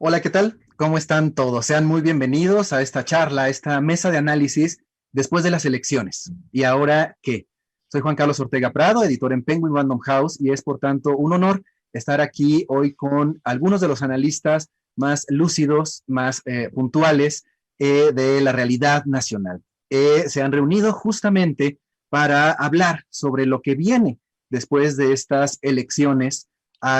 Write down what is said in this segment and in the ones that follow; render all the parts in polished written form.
Hola, ¿qué tal? ¿Cómo están todos? Sean muy bienvenidos a esta charla, a esta mesa de análisis después de las elecciones. ¿Y ahora qué? Soy Juan Carlos Ortega Prado, editor en Penguin Random House, y es por tanto un honor estar aquí hoy con algunos de los analistas más lúcidos, más puntuales de la realidad nacional. Se han reunido justamente para hablar sobre lo que viene después de estas elecciones,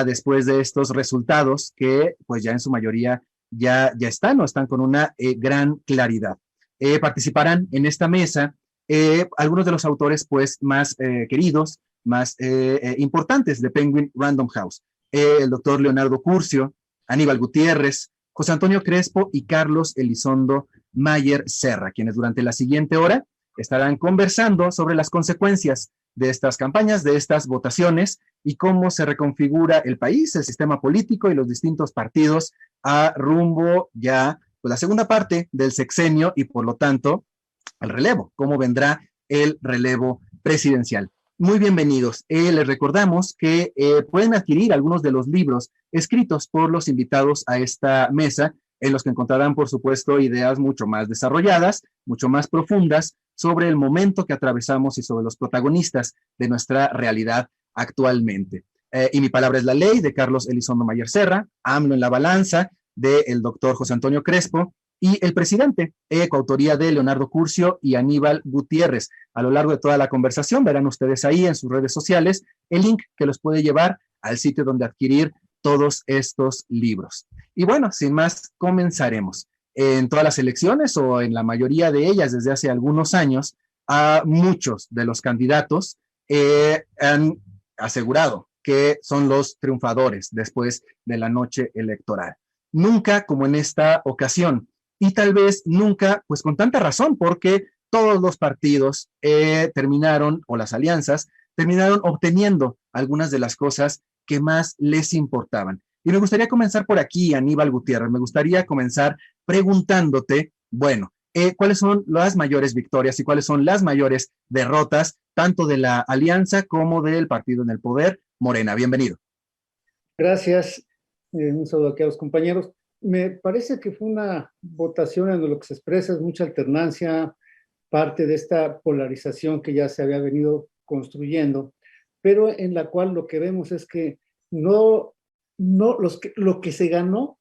después de estos resultados que pues ya en su mayoría ya están o están con una gran claridad. Participarán en esta mesa algunos de los autores pues más queridos, más importantes de Penguin Random House. El doctor Leonardo Curcio, Aníbal Gutiérrez, José Antonio Crespo y Carlos Elizondo Mayer Serra, quienes durante la siguiente hora estarán conversando sobre las consecuencias de estas campañas, de estas votaciones y cómo se reconfigura el país, el sistema político y los distintos partidos a rumbo ya pues, la segunda parte del sexenio y por lo tanto el relevo, cómo vendrá el relevo presidencial. Muy bienvenidos. Les recordamos que pueden adquirir algunos de los libros escritos por los invitados a esta mesa, en los que encontrarán, por supuesto, ideas mucho más desarrolladas, mucho más profundas sobre el momento que atravesamos y sobre los protagonistas de nuestra realidad actualmente. Y mi palabra es la ley, de Carlos Elizondo Mayer Serra, AMLO en la balanza, del doctor José Antonio Crespo, y el presidente, coautoría de Leonardo Curcio y Aníbal Gutiérrez. A lo largo de toda la conversación verán ustedes ahí en sus redes sociales el link que los puede llevar al sitio donde adquirir todos estos libros. Y bueno, sin más, comenzaremos. En todas las elecciones o en la mayoría de ellas desde hace algunos años, a muchos de los candidatos han asegurado que son los triunfadores después de la noche electoral. Nunca como en esta ocasión, y tal vez nunca, pues con tanta razón, porque todos los partidos terminaron, o las alianzas, terminaron obteniendo algunas de las cosas que más les importaban. Y me gustaría comenzar por aquí, Aníbal Gutiérrez, me gustaría comenzar preguntándote, bueno, ¿cuáles son las mayores victorias y cuáles son las mayores derrotas, tanto de la alianza como del partido en el poder, Morena? Bienvenido. Gracias. Un saludo aquí a los compañeros. Me parece que fue una votación en lo que se expresa es mucha alternancia, parte de esta polarización que ya se había venido construyendo, pero en la cual lo que vemos es que lo que se ganó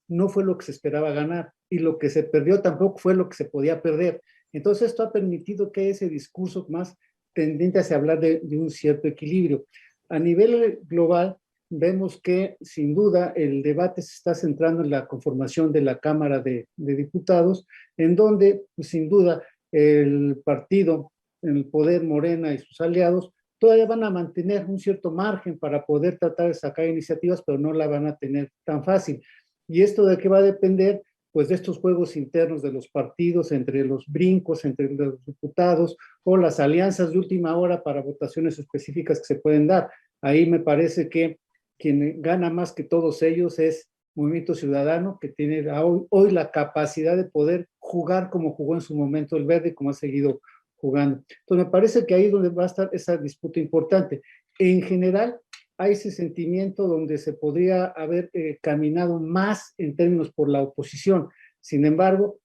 no fue lo que se esperaba ganar y lo que se perdió tampoco fue lo que se podía perder. Entonces esto ha permitido que ese discurso más tendiente hacia hablar de un cierto equilibrio. A nivel global, vemos que sin duda el debate se está centrando en la conformación de la Cámara de Diputados, en donde pues, sin duda el partido en el poder, Morena y sus aliados, todavía van a mantener un cierto margen para poder tratar de sacar iniciativas, pero no la van a tener tan fácil. ¿Y esto de qué va a depender? Pues de estos juegos internos de los partidos, entre los brincos, entre los diputados o las alianzas de última hora para votaciones específicas que se pueden dar. Ahí me parece que quien gana más que todos ellos es Movimiento Ciudadano, que tiene hoy la capacidad de poder jugar como jugó en su momento el Verde y como ha seguido jugando. Entonces me parece que ahí es donde va a estar esa disputa importante. En general, hay ese sentimiento donde se podría haber caminado más en términos por la oposición. Sin embargo,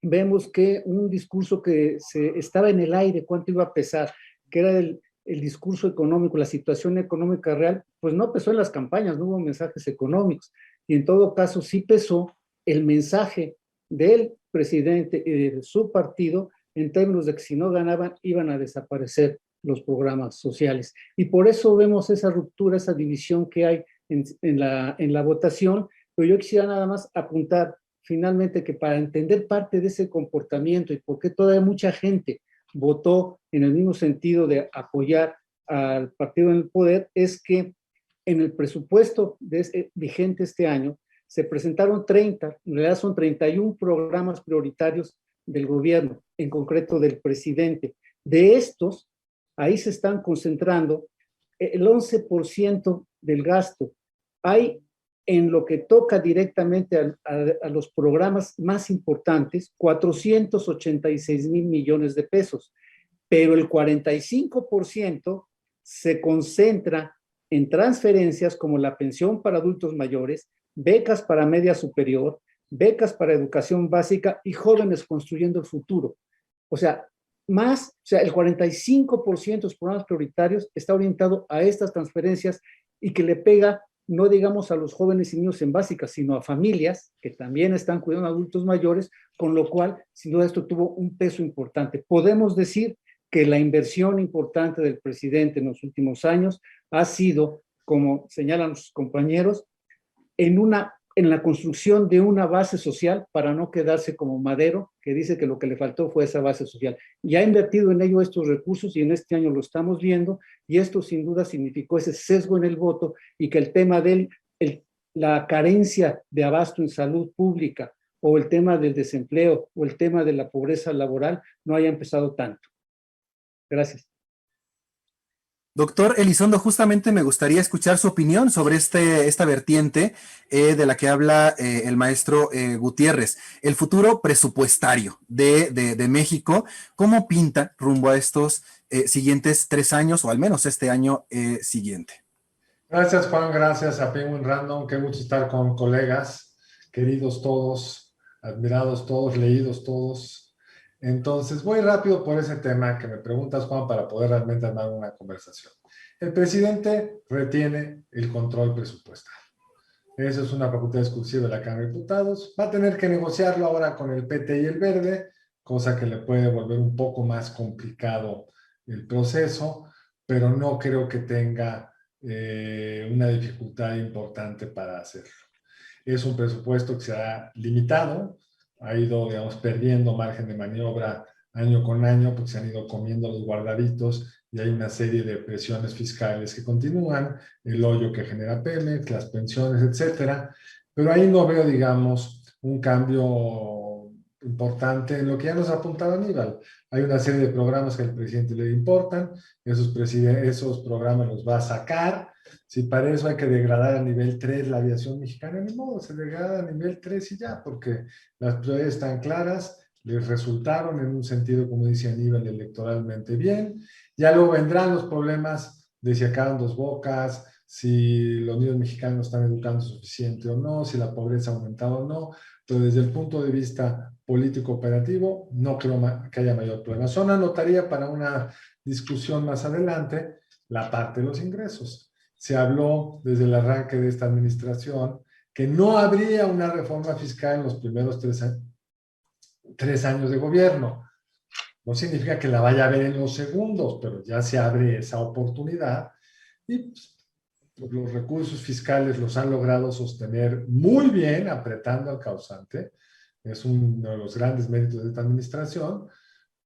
vemos que un discurso que estaba en el aire, cuánto iba a pesar, que era el discurso económico, la situación económica real, pues no pesó en las campañas, no hubo mensajes económicos. Y en todo caso sí pesó el mensaje del presidente y de su partido en términos de que si no ganaban iban a desaparecer los programas sociales. Y por eso vemos esa ruptura, esa división que hay en la votación. Pero yo quisiera nada más apuntar finalmente que para entender parte de ese comportamiento y por qué todavía mucha gente votó en el mismo sentido de apoyar al partido en el poder, es que en el presupuesto vigente este año se presentaron 30, en realidad son 31 programas prioritarios del gobierno, en concreto del presidente. De estos, ahí se están concentrando el 11% del gasto. Hay en lo que toca directamente a los programas más importantes, 486,000 millones de pesos, pero el 45% se concentra en transferencias como la pensión para adultos mayores, becas para media superior, becas para educación básica y jóvenes construyendo el futuro. O sea, el 45% de los programas prioritarios está orientado a estas transferencias y que le pega, no digamos a los jóvenes y niños en básicas, sino a familias que también están cuidando a adultos mayores, con lo cual, sin duda, esto tuvo un peso importante. Podemos decir que la inversión importante del presidente en los últimos años ha sido, como señalan sus compañeros, en la construcción de una base social para no quedarse como Madero, que dice que lo que le faltó fue esa base social. Y ha invertido en ello estos recursos y en este año lo estamos viendo, y esto sin duda significó ese sesgo en el voto y que el tema de la carencia de abasto en salud pública o el tema del desempleo o el tema de la pobreza laboral no haya empezado tanto. Gracias. Doctor Elizondo, justamente me gustaría escuchar su opinión sobre esta vertiente de la que habla el maestro Gutiérrez, el futuro presupuestario de México. ¿Cómo pinta rumbo a estos siguientes 3 años, o al menos este año siguiente? Gracias, Juan. Gracias a Penguin Random. Qué mucho estar con colegas, queridos todos, admirados todos, leídos todos. Entonces, voy rápido por ese tema que me preguntas, Juan, para poder realmente armar una conversación. El presidente retiene el control presupuestal. Eso es una facultad exclusiva de la Cámara de Diputados. Va a tener que negociarlo ahora con el PT y el Verde, cosa que le puede volver un poco más complicado el proceso, pero no creo que tenga una dificultad importante para hacerlo. Es un presupuesto que se ha limitado, ha ido, digamos, perdiendo margen de maniobra año con año, porque se han ido comiendo los guardaditos y hay una serie de presiones fiscales que continúan, el hoyo que genera Pemex, las pensiones, etcétera. Pero ahí no veo, digamos, un cambio importante en lo que ya nos apuntaba Aníbal. Hay una serie de programas que al presidente le importan, esos programas los va a sacar. Si para eso hay que degradar a nivel 3 la aviación mexicana, ni modo, se degrada a nivel 3 y ya, porque las prioridades están claras, les resultaron en un sentido, como dice Aníbal, electoralmente bien. Ya luego vendrán los problemas de si acaban dos bocas, si los niños mexicanos están educando suficiente o no, si la pobreza ha aumentado o no, pero desde el punto de vista político operativo no creo que haya mayor problema. Solo anotaría para una discusión más adelante la parte de los ingresos. Se habló desde el arranque de esta administración que no habría una reforma fiscal en los primeros 3 años de gobierno. No significa que la vaya a haber en los segundos, pero ya se abre esa oportunidad y pues, los recursos fiscales los han logrado sostener muy bien, apretando al causante. Es uno de los grandes méritos de esta administración,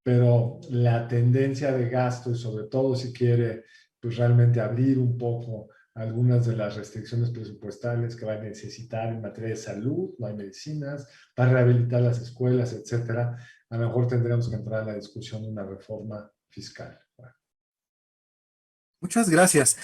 pero la tendencia de gasto y sobre todo si quiere pues realmente abrir un poco algunas de las restricciones presupuestales que va a necesitar en materia de salud, no hay medicinas, para rehabilitar las escuelas, etcétera, a lo mejor tendremos que entrar a la discusión de una reforma fiscal. Muchas gracias.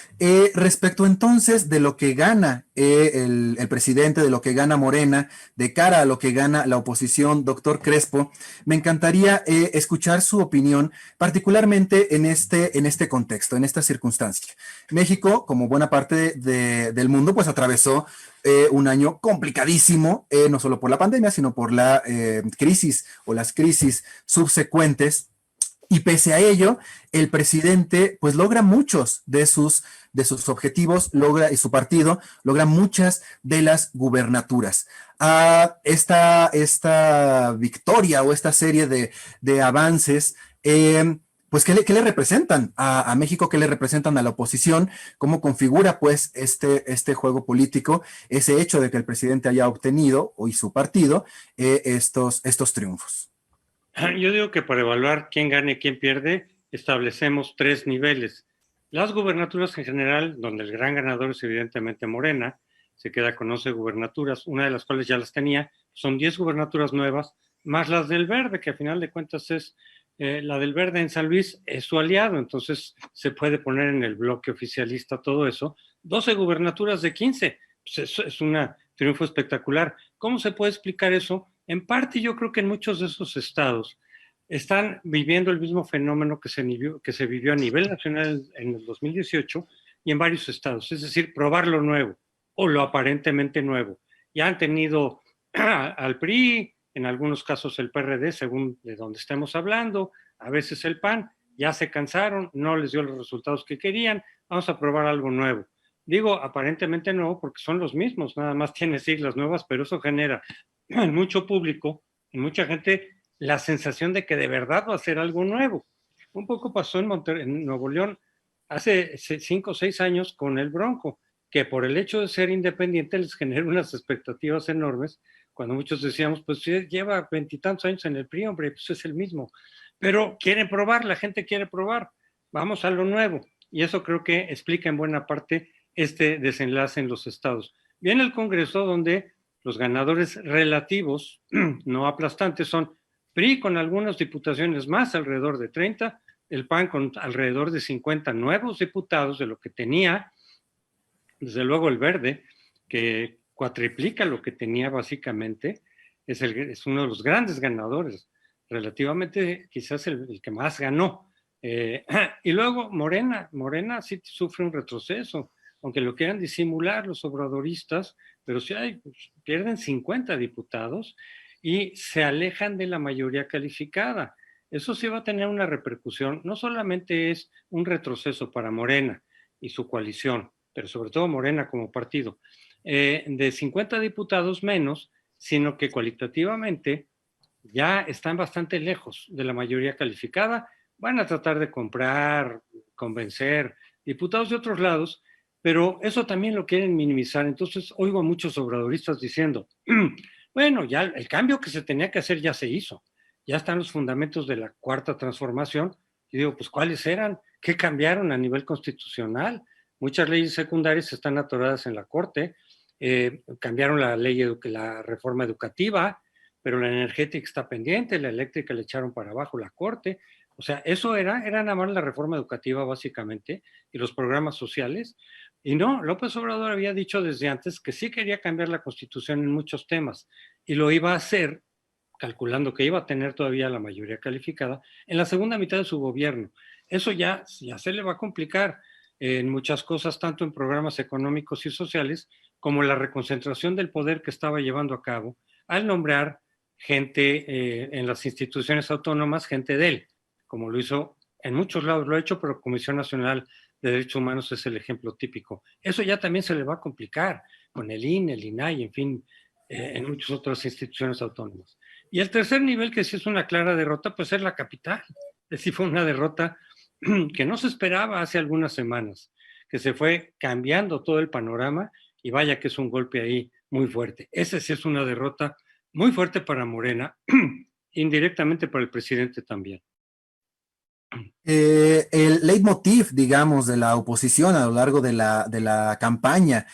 Respecto entonces de lo que gana el presidente, de lo que gana Morena, de cara a lo que gana la oposición, doctor Crespo, me encantaría escuchar su opinión, particularmente en este contexto, en esta circunstancia. México, como buena parte del mundo, pues atravesó un año complicadísimo, no solo por la pandemia, sino por la crisis o las crisis subsecuentes. Y pese a ello, el presidente pues logra muchos de sus objetivos, y su partido logra muchas de las gubernaturas. Esta victoria o esta serie de avances, pues ¿qué le representan a México? ¿Qué le representan a la oposición? ¿Cómo configura pues este juego político, ese hecho de que el presidente haya obtenido, y su partido, estos triunfos? Yo digo que para evaluar quién gana y quién pierde, establecemos 3 niveles. Las gubernaturas en general, donde el gran ganador es evidentemente Morena, se queda con 11 gubernaturas, una de las cuales ya las tenía, son 10 gubernaturas nuevas, más las del Verde, que a final de cuentas es la del Verde en San Luis, es su aliado, entonces se puede poner en el bloque oficialista todo eso. 12 gubernaturas de 15, pues eso es un triunfo espectacular. ¿Cómo se puede explicar eso? En parte yo creo que en muchos de esos estados están viviendo el mismo fenómeno que se vivió a nivel nacional en el 2018 y en varios estados, es decir, probar lo nuevo o lo aparentemente nuevo. Ya han tenido al PRI, en algunos casos el PRD, según de donde estemos hablando, a veces el PAN, ya se cansaron, no les dio los resultados que querían, vamos a probar algo nuevo. Digo, aparentemente no, porque son los mismos, nada más tiene siglas nuevas, pero eso genera en mucho público, en mucha gente, la sensación de que de verdad va a ser algo nuevo. Un poco pasó en Nuevo León hace 5 o 6 años con el Bronco, que por el hecho de ser independiente les genera unas expectativas enormes, cuando muchos decíamos, pues lleva 20 y tantos años en el PRI, hombre, pues es el mismo. Pero quieren probar, la gente quiere probar, vamos a lo nuevo. Y eso creo que explica en buena parte este desenlace en los estados. Viene el Congreso, donde los ganadores relativos, no aplastantes, son PRI con algunas diputaciones más, alrededor de 30, el PAN con alrededor de 50 nuevos diputados de lo que tenía, desde luego el Verde, que cuatriplica lo que tenía básicamente, es uno de los grandes ganadores, relativamente quizás el que más ganó. Y luego Morena sí sufre un retroceso, aunque lo quieran disimular los obradoristas, pero sí pierden 50 diputados y se alejan de la mayoría calificada. Eso sí va a tener una repercusión, no solamente es un retroceso para Morena y su coalición, pero sobre todo Morena como partido, de 50 diputados menos, sino que cualitativamente ya están bastante lejos de la mayoría calificada, van a tratar de comprar, convencer diputados de otros lados, pero eso también lo quieren minimizar. Entonces oigo a muchos obradoristas diciendo, bueno, ya el cambio que se tenía que hacer ya se hizo, ya están los fundamentos de la cuarta transformación. Y digo, pues ¿cuáles eran? ¿Qué cambiaron a nivel constitucional? Muchas leyes secundarias están atoradas en la Corte, cambiaron la ley, la reforma educativa, pero la energética está pendiente, la eléctrica le echaron para abajo la Corte. O sea, eso era nada más la reforma educativa básicamente y los programas sociales. Y no, López Obrador había dicho desde antes que sí quería cambiar la Constitución en muchos temas y lo iba a hacer calculando que iba a tener todavía la mayoría calificada en la segunda mitad de su gobierno. Eso ya se le va a complicar en muchas cosas, tanto en programas económicos y sociales, como la reconcentración del poder que estaba llevando a cabo al nombrar gente en las instituciones autónomas, gente de él, como lo hizo en muchos lados, lo ha hecho, pero Comisión Nacional de Derechos Humanos es el ejemplo típico. Eso ya también se le va a complicar con el INE, el INAI, en fin, en muchas otras instituciones autónomas. Y el tercer nivel, que sí es una clara derrota, pues es la capital. Es decir, fue una derrota que no se esperaba hace algunas semanas, que se fue cambiando todo el panorama y vaya que es un golpe ahí muy fuerte. Esa sí es una derrota muy fuerte para Morena, indirectamente para el presidente también. El leitmotiv, digamos, de la oposición a lo largo de la campaña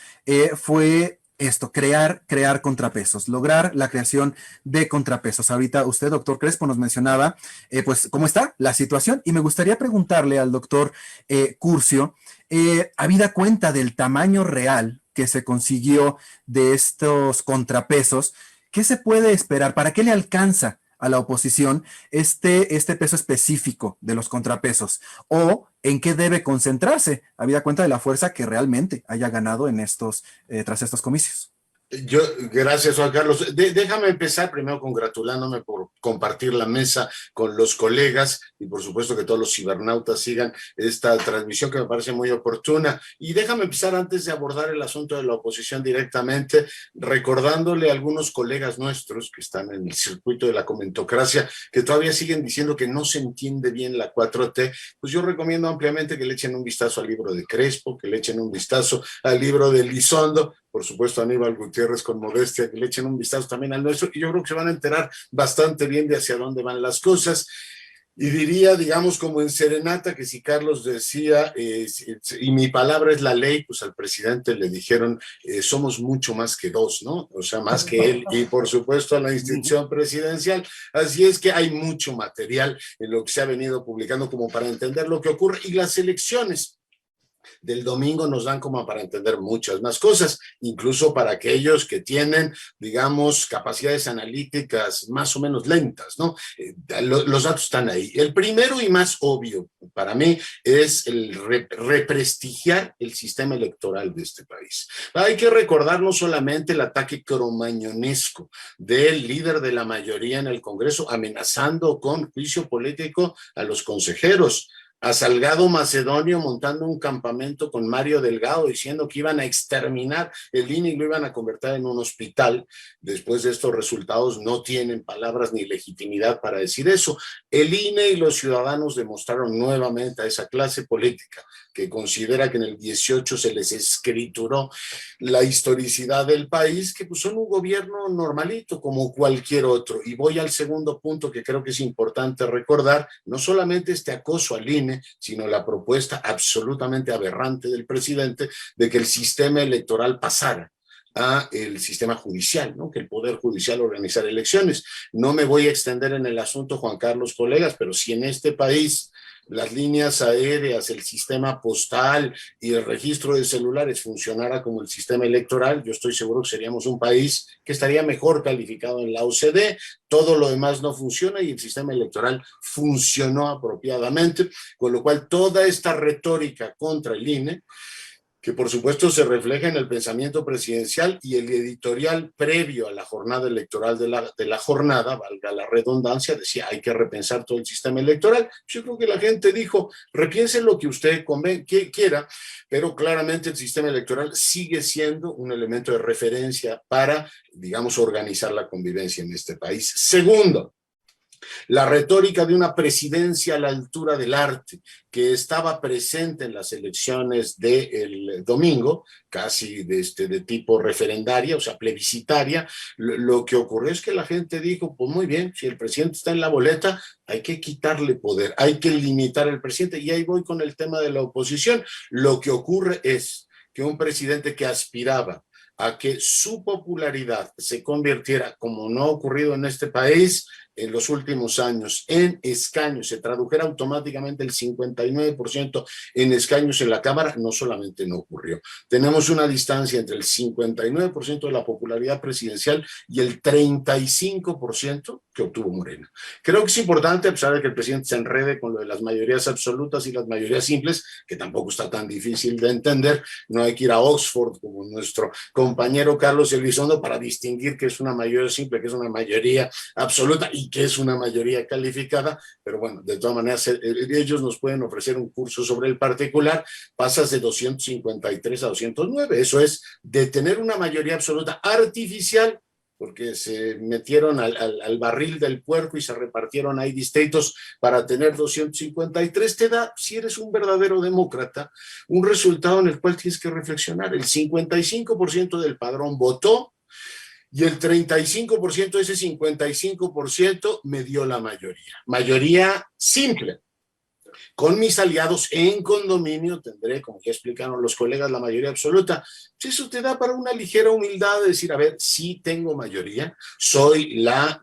fue esto, crear contrapesos, lograr la creación de contrapesos. Ahorita usted, doctor Crespo, nos mencionaba, pues, cómo está la situación, y me gustaría preguntarle al doctor Curcio, habida cuenta del tamaño real que se consiguió de estos contrapesos, ¿qué se puede esperar? ¿Para qué le alcanza a la oposición este peso específico de los contrapesos? ¿O en qué debe concentrarse, habida cuenta de la fuerza que realmente haya ganado en tras estos comicios? Gracias, Juan Carlos. Déjame empezar primero congratulándome por compartir la mesa con los colegas y por supuesto que todos los cibernautas sigan esta transmisión que me parece muy oportuna. Y déjame empezar antes de abordar el asunto de la oposición directamente, recordándole a algunos colegas nuestros que están en el circuito de la comentocracia, que todavía siguen diciendo que no se entiende bien la 4T, pues yo recomiendo ampliamente que le echen un vistazo al libro de Crespo, que le echen un vistazo al libro de Elizondo, por supuesto Aníbal Gutiérrez con modestia, que le echen un vistazo también al nuestro, y yo creo que se van a enterar bastante bien de hacia dónde van las cosas. Y diría, digamos, como en serenata, que si Carlos decía, y mi palabra es la ley, pues al presidente le dijeron, somos mucho más que dos, ¿no? O sea, más que él y por supuesto a la institución presidencial. Así es que hay mucho material en lo que se ha venido publicando como para entender lo que ocurre. Y las elecciones del domingo nos dan como para entender muchas más cosas, incluso para aquellos que tienen, digamos, capacidades analíticas más o menos lentas, ¿no? Los datos están ahí. El primero y más obvio, para mí es el represtigiar el sistema electoral de este país. Hay que recordar no solamente el ataque cromañonesco del líder de la mayoría en el Congreso, amenazando con juicio político a los consejeros, a Salgado Macedonio montando un campamento con Mario Delgado diciendo que iban a exterminar el INE y lo iban a convertir en un hospital. Después de estos resultados no tienen palabras ni legitimidad para decir eso. El INE y los ciudadanos demostraron nuevamente a esa clase política que considera que en el 18 se les escrituró la historicidad del país, que pues son un gobierno normalito como cualquier otro. Y voy al segundo punto que creo que es importante recordar, no solamente este acoso al INE, sino la propuesta absolutamente aberrante del presidente de que el sistema electoral pasara a el sistema judicial, ¿no? Que el Poder Judicial organizara elecciones. No me voy a extender en el asunto, Juan Carlos, colegas, pero si en este país las líneas aéreas, el sistema postal y el registro de celulares funcionara como el sistema electoral, yo estoy seguro que seríamos un país que estaría mejor calificado en la OCDE. Todo lo demás no funciona y el sistema electoral funcionó apropiadamente, con lo cual toda esta retórica contra el INE, que por supuesto se refleja en el pensamiento presidencial y el editorial previo a la jornada electoral de la jornada, valga la redundancia, decía hay que repensar todo el sistema electoral. Yo creo que la gente dijo, repiensen lo que usted quiera, pero claramente el sistema electoral sigue siendo un elemento de referencia para, digamos, organizar la convivencia en este país. Segundo, la retórica de una presidencia a la altura del arte, que estaba presente en las elecciones del domingo, casi de tipo referendaria, o sea, plebiscitaria. Lo que ocurrió es que la gente dijo, pues muy bien, si el presidente está en la boleta, hay que quitarle poder, hay que limitar al presidente. Y ahí voy con el tema de la oposición. Lo que ocurre es que un presidente que aspiraba a que su popularidad se convirtiera, como no ha ocurrido en este país en los últimos años, en escaños, se tradujera automáticamente el 59% en escaños en la Cámara, no solamente no ocurrió. Tenemos una distancia entre el 59% de la popularidad presidencial y el 35% que obtuvo Morena. Creo que es importante, a pesar de que el presidente se enrede con lo de las mayorías absolutas y las mayorías simples, que tampoco está tan difícil de entender, no hay que ir a Oxford como nuestro compañero Carlos Elizondo para distinguir que es una mayoría simple, que es una mayoría absoluta y que es una mayoría calificada, pero bueno, de todas maneras ellos nos pueden ofrecer un curso sobre el particular. Pasas de 253 a 209, eso es de tener una mayoría absoluta artificial, porque se metieron al barril del puerco y se repartieron ahí distritos para tener 253, te da, si eres un verdadero demócrata, un resultado en el cual tienes que reflexionar. El 55% del padrón votó y el 35% de ese 55% me dio la mayoría. Mayoría simple. Con mis aliados en condominio tendré, como ya explicaron los colegas, la mayoría absoluta. Eso te da para una ligera humildad de decir, a ver, sí tengo mayoría, soy la,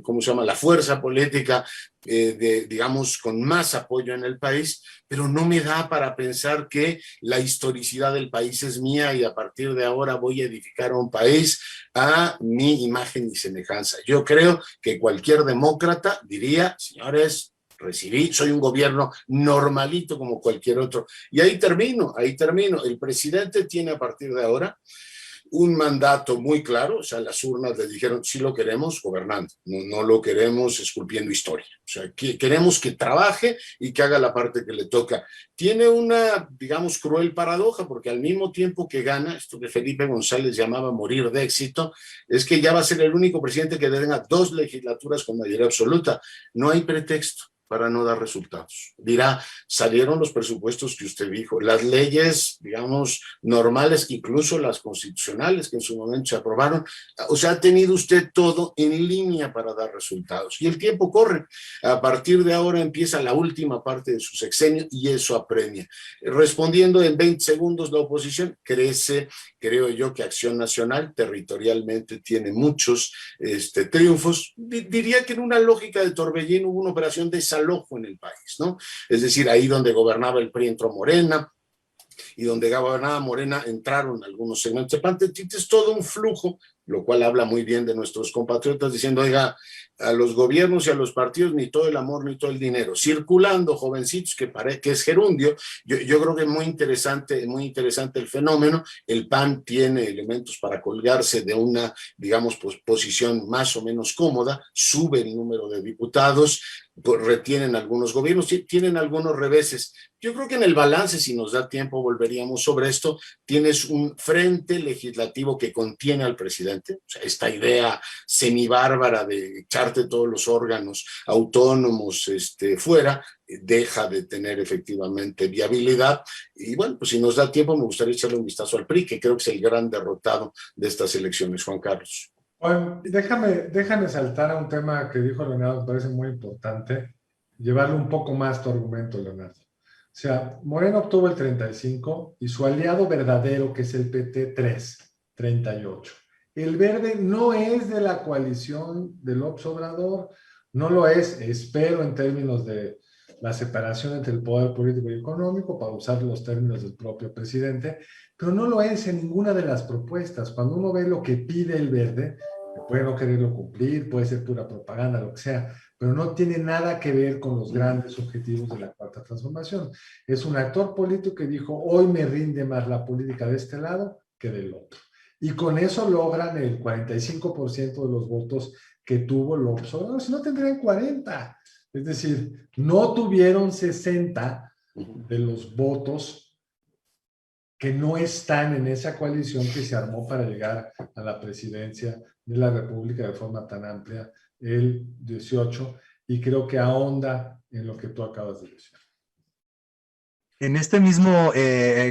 ¿cómo se llama?, la fuerza política, digamos, con más apoyo en el país, pero no me da para pensar que la historicidad del país es mía y a partir de ahora voy a edificar un país a mi imagen y semejanza. Yo creo que cualquier demócrata diría, señores, soy un gobierno normalito como cualquier otro. Y ahí termino. El presidente tiene a partir de ahora un mandato muy claro, o sea, las urnas le dijeron, sí lo queremos gobernando, no lo queremos esculpiendo historia, o sea, queremos que trabaje y que haga la parte que le toca. Tiene una, digamos, cruel paradoja, porque al mismo tiempo que gana, esto que Felipe González llamaba morir de éxito, es que ya va a ser el único presidente que tenga 2 legislaturas con mayoría absoluta. No hay pretexto para no dar resultados. Dirá, salieron los presupuestos que usted dijo, las leyes, digamos, normales, incluso las constitucionales que en su momento se aprobaron, o sea, ha tenido usted todo en línea para dar resultados. Y el tiempo corre. A partir de ahora empieza la última parte de su sexenio y eso apremia. Respondiendo en 20 segundos, la oposición crece. Creo yo que Acción Nacional territorialmente tiene muchos triunfos. Diría que en una lógica de torbellino hubo una operación de desalojo en el país, ¿no? Es decir, ahí donde gobernaba el PRI entró Morena, y donde gobernaba Morena entraron algunos segmentos de PAN. Es todo un flujo, lo cual habla muy bien de nuestros compatriotas diciendo, oiga, a los gobiernos y a los partidos ni todo el amor ni todo el dinero, circulando jovencitos que parece que es gerundio. Yo creo que es muy interesante el fenómeno. El PAN tiene elementos para colgarse de una, digamos, posición más o menos cómoda, sube el número de diputados, retienen algunos gobiernos, tienen algunos reveses. Yo creo que en el balance, si nos da tiempo, volveríamos sobre esto. Tienes un frente legislativo que contiene al presidente, o sea, esta idea semibárbara de echarte todos los órganos autónomos fuera, deja de tener efectivamente viabilidad. Y bueno, pues si nos da tiempo, me gustaría echarle un vistazo al PRI, que creo que es el gran derrotado de estas elecciones, Juan Carlos. Bueno, déjame saltar a un tema que dijo Leonardo, me parece muy importante, llevarle un poco más tu argumento, Leonardo. O sea, Morena obtuvo el 35 y su aliado verdadero, que es el PT, 38. El Verde no es de la coalición de López Obrador, no lo es, espero en términos de la separación entre el poder político y económico, para usar los términos del propio presidente, pero no lo es en ninguna de las propuestas. Cuando uno ve lo que pide el Verde, puede no quererlo cumplir, puede ser pura propaganda, lo que sea, pero no tiene nada que ver con los grandes objetivos de la Cuarta Transformación. Es un actor político que dijo, hoy me rinde más la política de este lado que del otro. Y con eso logran el 45% de los votos que tuvo López Obrador, si no tendrían 40. Es decir, no tuvieron 60 de los votos que no están en esa coalición que se armó para llegar a la presidencia de la República de forma tan amplia el 18, y creo que ahonda en lo que tú acabas de decir. En este mismo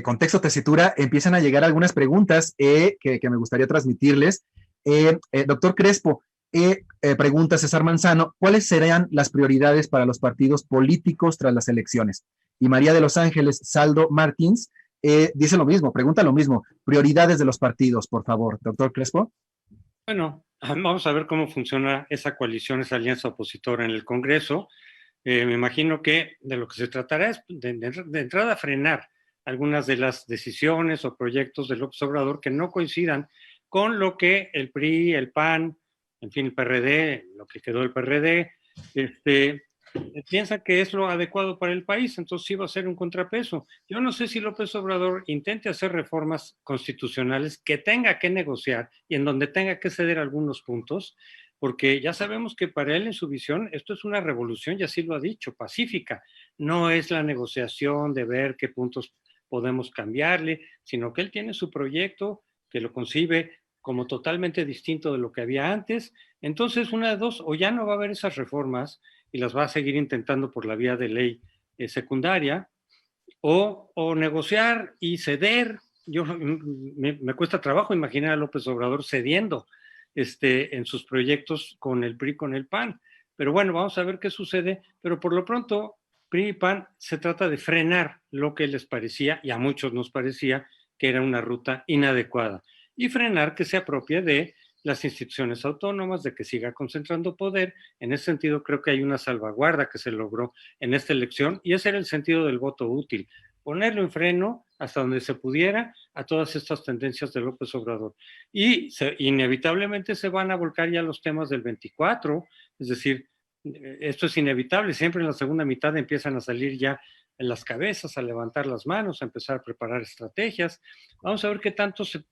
contexto, tesitura, empiezan a llegar algunas preguntas que me gustaría transmitirles. Doctor Crespo, pregunta César Manzano, ¿cuáles serían las prioridades para los partidos políticos tras las elecciones? Y María de los Ángeles Saldo Martins dice lo mismo, pregunta lo mismo, prioridades de los partidos, por favor, doctor Crespo. Bueno, vamos a ver cómo funciona esa coalición, esa alianza opositora en el Congreso. Me imagino que de lo que se tratará es de entrada frenar algunas de las decisiones o proyectos del López Obrador que no coincidan con lo que el PRI, el PAN, en fin, el PRD, lo que quedó del PRD, piensa que es lo adecuado para el país, entonces sí va a ser un contrapeso. Yo no sé si López Obrador intente hacer reformas constitucionales que tenga que negociar y en donde tenga que ceder algunos puntos, porque ya sabemos que para él, en su visión, esto es una revolución, y así lo ha dicho, pacífica. No es la negociación de ver qué puntos podemos cambiarle, sino que él tiene su proyecto, que lo concibe como totalmente distinto de lo que había antes. Entonces, una de dos, o ya no va a haber esas reformas y las va a seguir intentando por la vía de ley secundaria, o negociar y ceder. Me cuesta trabajo imaginar a López Obrador cediendo en sus proyectos con el PRI, con el PAN. Pero bueno, vamos a ver qué sucede. Pero por lo pronto, PRI y PAN se trata de frenar lo que les parecía, y a muchos nos parecía, que era una ruta inadecuada. Y frenar que se apropie de las instituciones autónomas, de que siga concentrando poder. En ese sentido, creo que hay una salvaguarda que se logró en esta elección, y ese era el sentido del voto útil. Ponerlo en freno hasta donde se pudiera a todas estas tendencias de López Obrador. Y inevitablemente se van a volcar ya los temas del 24, es decir, esto es inevitable, siempre en la segunda mitad empiezan a salir ya en las cabezas, a levantar las manos, a empezar a preparar estrategias. Vamos a ver qué tanto se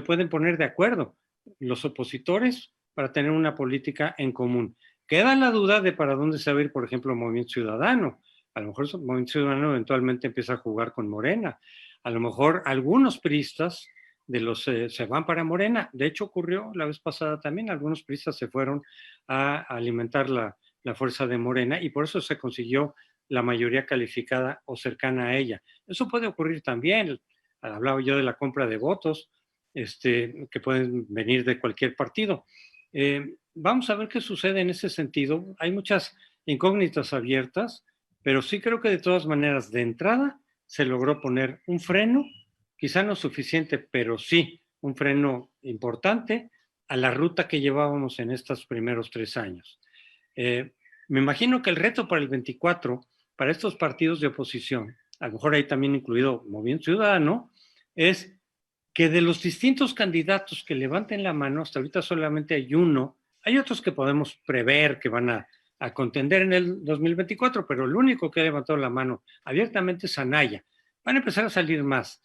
pueden poner de acuerdo los opositores para tener una política en común. Queda la duda de para dónde se va a ir, por ejemplo, Movimiento Ciudadano. A lo mejor el Movimiento Ciudadano eventualmente empieza a jugar con Morena. A lo mejor algunos priistas se van para Morena. De hecho, ocurrió la vez pasada también. Algunos priistas se fueron a alimentar la fuerza de Morena, y por eso se consiguió la mayoría calificada o cercana a ella. Eso puede ocurrir también. Hablaba yo de la compra de votos, que pueden venir de cualquier partido. Vamos a ver qué sucede en ese sentido. Hay muchas incógnitas abiertas, pero sí creo que de todas maneras, de entrada, se logró poner un freno, quizá no suficiente, pero sí un freno importante a la ruta que llevábamos en estos primeros 3 años. Me imagino que el reto para el 24, para estos partidos de oposición, a lo mejor ahí también incluido Movimiento Ciudadano, es que de los distintos candidatos que levanten la mano, hasta ahorita solamente hay uno Hay otros que podemos prever que van a contender en el 2024, pero el único que ha levantado la mano abiertamente es Anaya. Van a empezar a salir más.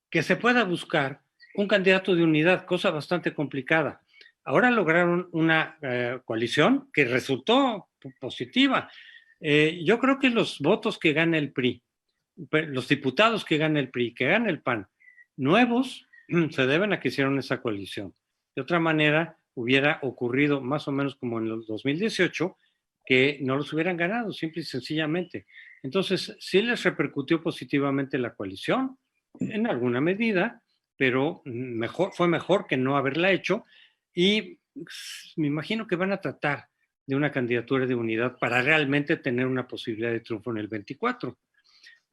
Que se pueda buscar un candidato de unidad, cosa bastante complicada. Ahora lograron una coalición que resultó positiva. Yo creo que los votos que gana el PRI, los diputados que gana el PRI, que gana el PAN, nuevos, se deben a que hicieron esa coalición. De otra manera, hubiera ocurrido más o menos como en el 2018, que no los hubieran ganado, simple y sencillamente. Entonces, sí les repercutió positivamente la coalición, en alguna medida, pero fue mejor que no haberla hecho, y me imagino que van a tratar de una candidatura de unidad para realmente tener una posibilidad de triunfo en el 24.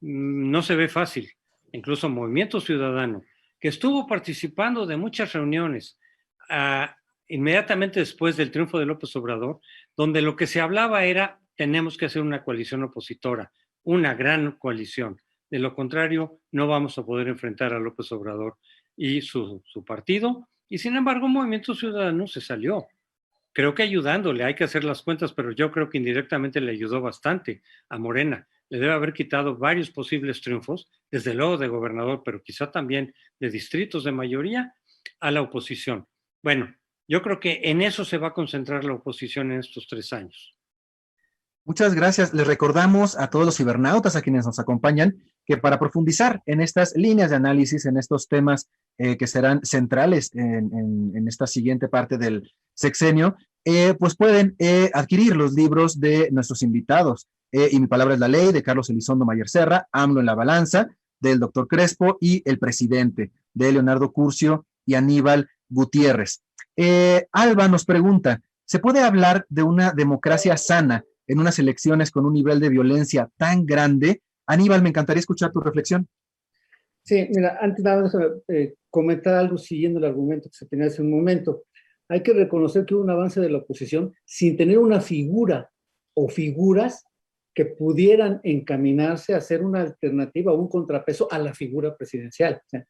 No se ve fácil. Incluso Movimiento Ciudadano, que estuvo participando de muchas reuniones inmediatamente después del triunfo de López Obrador, donde lo que se hablaba era: tenemos que hacer una coalición opositora, una gran coalición. De lo contrario, no vamos a poder enfrentar a López Obrador y su partido. Y sin embargo, Movimiento Ciudadano se salió. Creo que ayudándole, hay que hacer las cuentas, pero yo creo que indirectamente le ayudó bastante a Morena. Le debe haber quitado varios posibles triunfos, desde luego de gobernador, pero quizá también de distritos de mayoría, a la oposición. Bueno, yo creo que en eso se va a concentrar la oposición en estos 3 años. Muchas gracias. Les recordamos a todos los cibernautas, a quienes nos acompañan, que para profundizar en estas líneas de análisis, en estos temas que serán centrales en esta siguiente parte del sexenio, pues pueden adquirir los libros de nuestros invitados. Y mi palabra es la ley, de Carlos Elizondo Mayer Serra, AMLO en la balanza, del doctor Crespo, y El presidente, de Leonardo Curcio y Aníbal Gutiérrez. Alba nos pregunta: ¿se puede hablar de una democracia sana en unas elecciones con un nivel de violencia tan grande? Aníbal, me encantaría escuchar tu reflexión. Sí, mira, antes nada más comentar algo siguiendo el argumento que se tenía hace un momento. Hay que reconocer que hubo un avance de la oposición sin tener una figura o figuras que pudieran encaminarse a ser una alternativa o un contrapeso a la figura presidencial. O sea,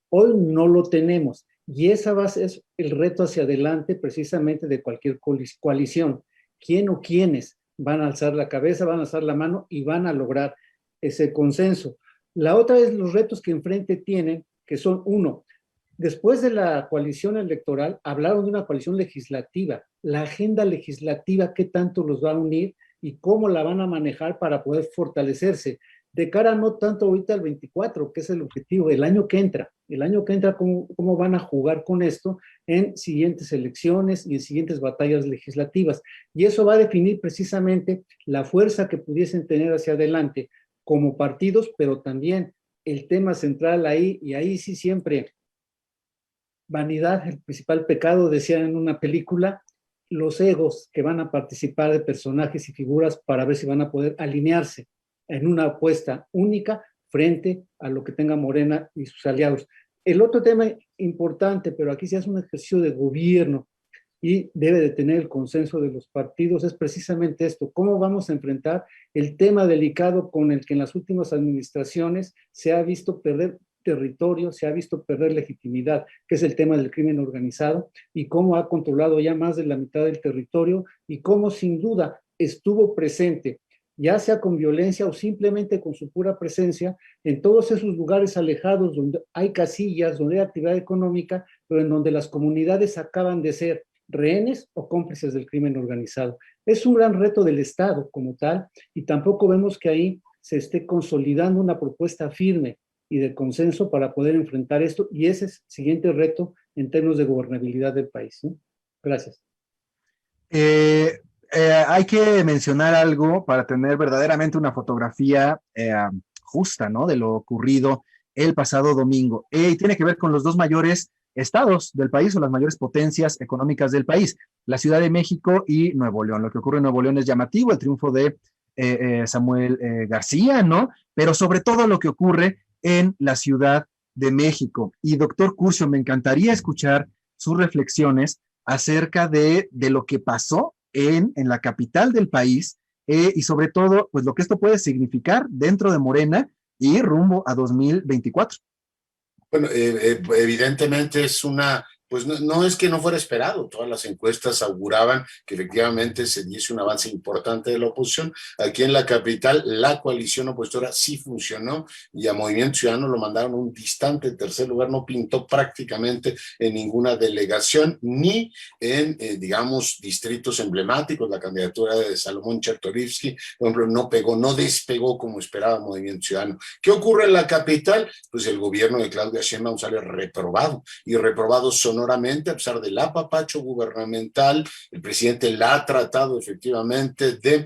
hoy no lo tenemos, y esa base es el reto hacia adelante precisamente de cualquier coalición. ¿Quién o quiénes van a alzar la cabeza, van a alzar la mano y van a lograr ese consenso? La otra es los retos que enfrente tienen, que son: uno, después de la coalición electoral, hablaron de una coalición legislativa. La agenda legislativa, ¿qué tanto los va a unir y cómo la van a manejar para poder fortalecerse? De cara no tanto ahorita al 24, que es el objetivo, el año que entra, cómo van a jugar con esto en siguientes elecciones y en siguientes batallas legislativas. Y eso va a definir precisamente la fuerza que pudiesen tener hacia adelante como partidos, pero también el tema central ahí, y ahí sí siempre vanidad, el principal pecado, decían en una película, los egos que van a participar de personajes y figuras para ver si van a poder alinearse en una apuesta única frente a lo que tenga Morena y sus aliados. El otro tema importante, pero aquí se hace un ejercicio de gobierno y debe de tener el consenso de los partidos, es precisamente esto: cómo vamos a enfrentar el tema delicado con el que en las últimas administraciones se ha visto perder territorio, se ha visto perder legitimidad, que es el tema del crimen organizado, y cómo ha controlado ya más de la mitad del territorio, y cómo sin duda estuvo presente, ya sea con violencia o simplemente con su pura presencia, en todos esos lugares alejados donde hay casillas, donde hay actividad económica, pero en donde las comunidades acaban de ser rehenes o cómplices del crimen organizado. Es un gran reto del Estado como tal, y tampoco vemos que ahí se esté consolidando una propuesta firme y de consenso para poder enfrentar esto, y ese es el siguiente reto en términos de gobernabilidad del país, ¿no? Gracias. Hay que mencionar algo para tener verdaderamente una fotografía justa, ¿no?, de lo ocurrido el pasado domingo. Y tiene que ver con los dos mayores estados del país, o las mayores potencias económicas del país, la Ciudad de México y Nuevo León. Lo que ocurre en Nuevo León es llamativo, el triunfo de Samuel García, ¿no? Pero sobre todo lo que ocurre en la Ciudad de México. Y doctor Curcio, me encantaría escuchar sus reflexiones acerca de lo que pasó en la capital del país, y sobre todo, pues lo que esto puede significar dentro de Morena y rumbo a 2024. Bueno, evidentemente es una pues no es que no fuera esperado, todas las encuestas auguraban que efectivamente se diese un avance importante de la oposición. Aquí en la capital la coalición opositora sí funcionó y a Movimiento Ciudadano lo mandaron a un distante tercer lugar, no pintó prácticamente en ninguna delegación ni en, digamos, distritos emblemáticos. La candidatura de Salomón Chertorivsky, por ejemplo, no despegó como esperaba Movimiento Ciudadano. ¿Qué ocurre en la capital? Pues el gobierno de Claudia Sheinbaum sale reprobado, y reprobado sonoramente a pesar del apapacho gubernamental. El presidente la ha tratado efectivamente de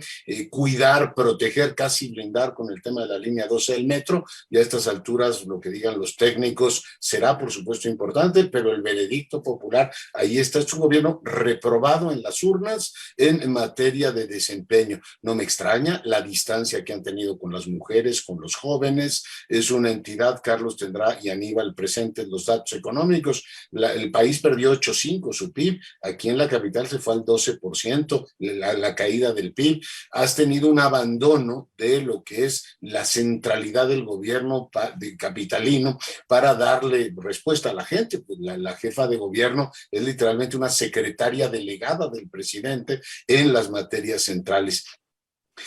cuidar, proteger, casi blindar con el tema de la línea 12 del metro, y a estas alturas lo que digan los técnicos será por supuesto importante, pero el veredicto popular ahí está. Es un gobierno reprobado en las urnas en materia de desempeño. No me extraña la distancia que han tenido con las mujeres, con los jóvenes. Es una entidad, Carlos tendrá y Aníbal presentes los datos económicos. El país perdió 8.5 su PIB, aquí en la capital se fue al 12%, la caída del PIB. Has tenido un abandono de lo que es la centralidad del gobierno capitalino para darle respuesta a la gente. Pues la jefa de gobierno es literalmente una secretaria delegada del presidente en las materias centrales.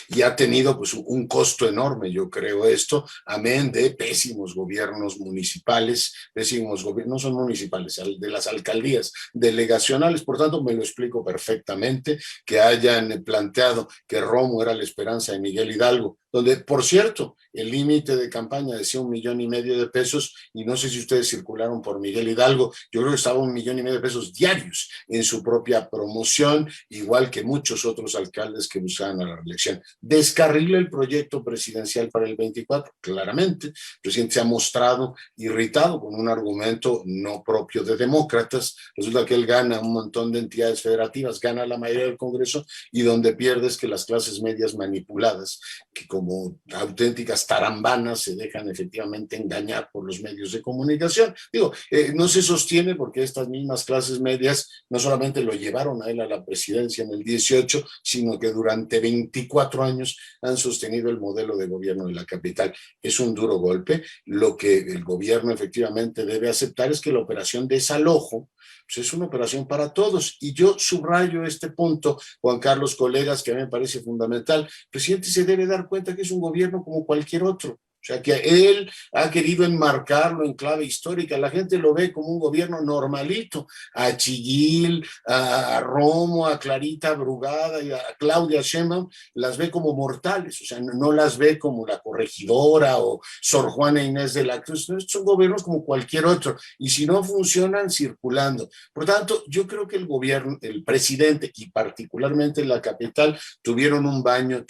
Y ha tenido pues un costo enorme, yo creo esto, amén de pésimos gobiernos municipales, no son municipales, de las alcaldías delegacionales. Por tanto, me lo explico perfectamente que hayan planteado que Romo era la esperanza de Miguel Hidalgo, donde, por cierto, el límite de campaña decía 1,5 millones de pesos, y no sé si ustedes circularon por Miguel Hidalgo, yo creo que estaba 1,5 millones de pesos diarios en su propia promoción, igual que muchos otros alcaldes que buscaban a la reelección. Descarrila el proyecto presidencial para el 24, claramente. El presidente se ha mostrado irritado con un argumento no propio de demócratas. Resulta que él gana un montón de entidades federativas, gana la mayoría del Congreso, y donde pierde es que las clases medias manipuladas, que como auténticas tarambanas se dejan efectivamente engañar por los medios de comunicación. Digo, no se sostiene porque estas mismas clases medias no solamente lo llevaron a él a la presidencia en el 18, sino que durante 24 años han sostenido el modelo de gobierno de la capital. Es un duro golpe. Lo que el gobierno efectivamente debe aceptar es que la operación desalojo pues es una operación para todos. Y yo subrayo este punto, Juan Carlos, colegas, que a mí me parece fundamental. El presidente se debe dar cuenta que es un gobierno como cualquier otro. O sea, que él ha querido enmarcarlo en clave histórica. La gente lo ve como un gobierno normalito. A Chiguil, a Romo, a Clarita Brugada y a Claudia Sheinbaum las ve como mortales. O sea, no las ve como la corregidora o Sor Juana Inés de la Cruz. No, estos son gobiernos como cualquier otro. Y si no funcionan, circulando. Por tanto, yo creo que el gobierno, el presidente y particularmente en la capital tuvieron un baño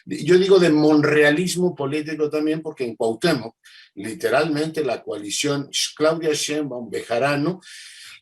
yo digo de monrealismo político también, porque en Cuauhtémoc, literalmente la coalición Claudia Sheinbaum Bejarano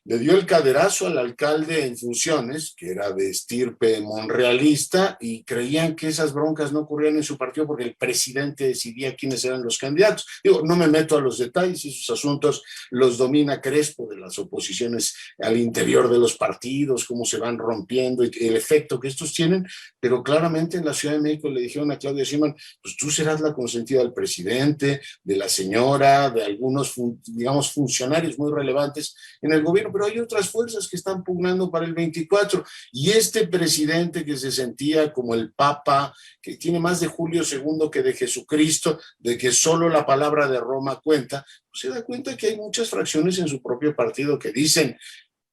le dio el caderazo al alcalde en funciones, que era de estirpe monrealista, y creían que esas broncas no ocurrían en su partido porque el presidente decidía quiénes eran los candidatos. Digo, no me meto a los detalles, esos asuntos los domina Crespo, de las oposiciones al interior de los partidos, cómo se van rompiendo y el efecto que estos tienen, pero claramente en la Ciudad de México le dijeron a Claudia Sheinbaum, pues tú serás la consentida del presidente, de la señora, de algunos, digamos, funcionarios muy relevantes en el gobierno, pero hay otras fuerzas que están pugnando para el 24, y este presidente que se sentía como el Papa, que tiene más de Julio II que de Jesucristo, de que solo la palabra de Roma cuenta, pues se da cuenta que hay muchas fracciones en su propio partido que dicen,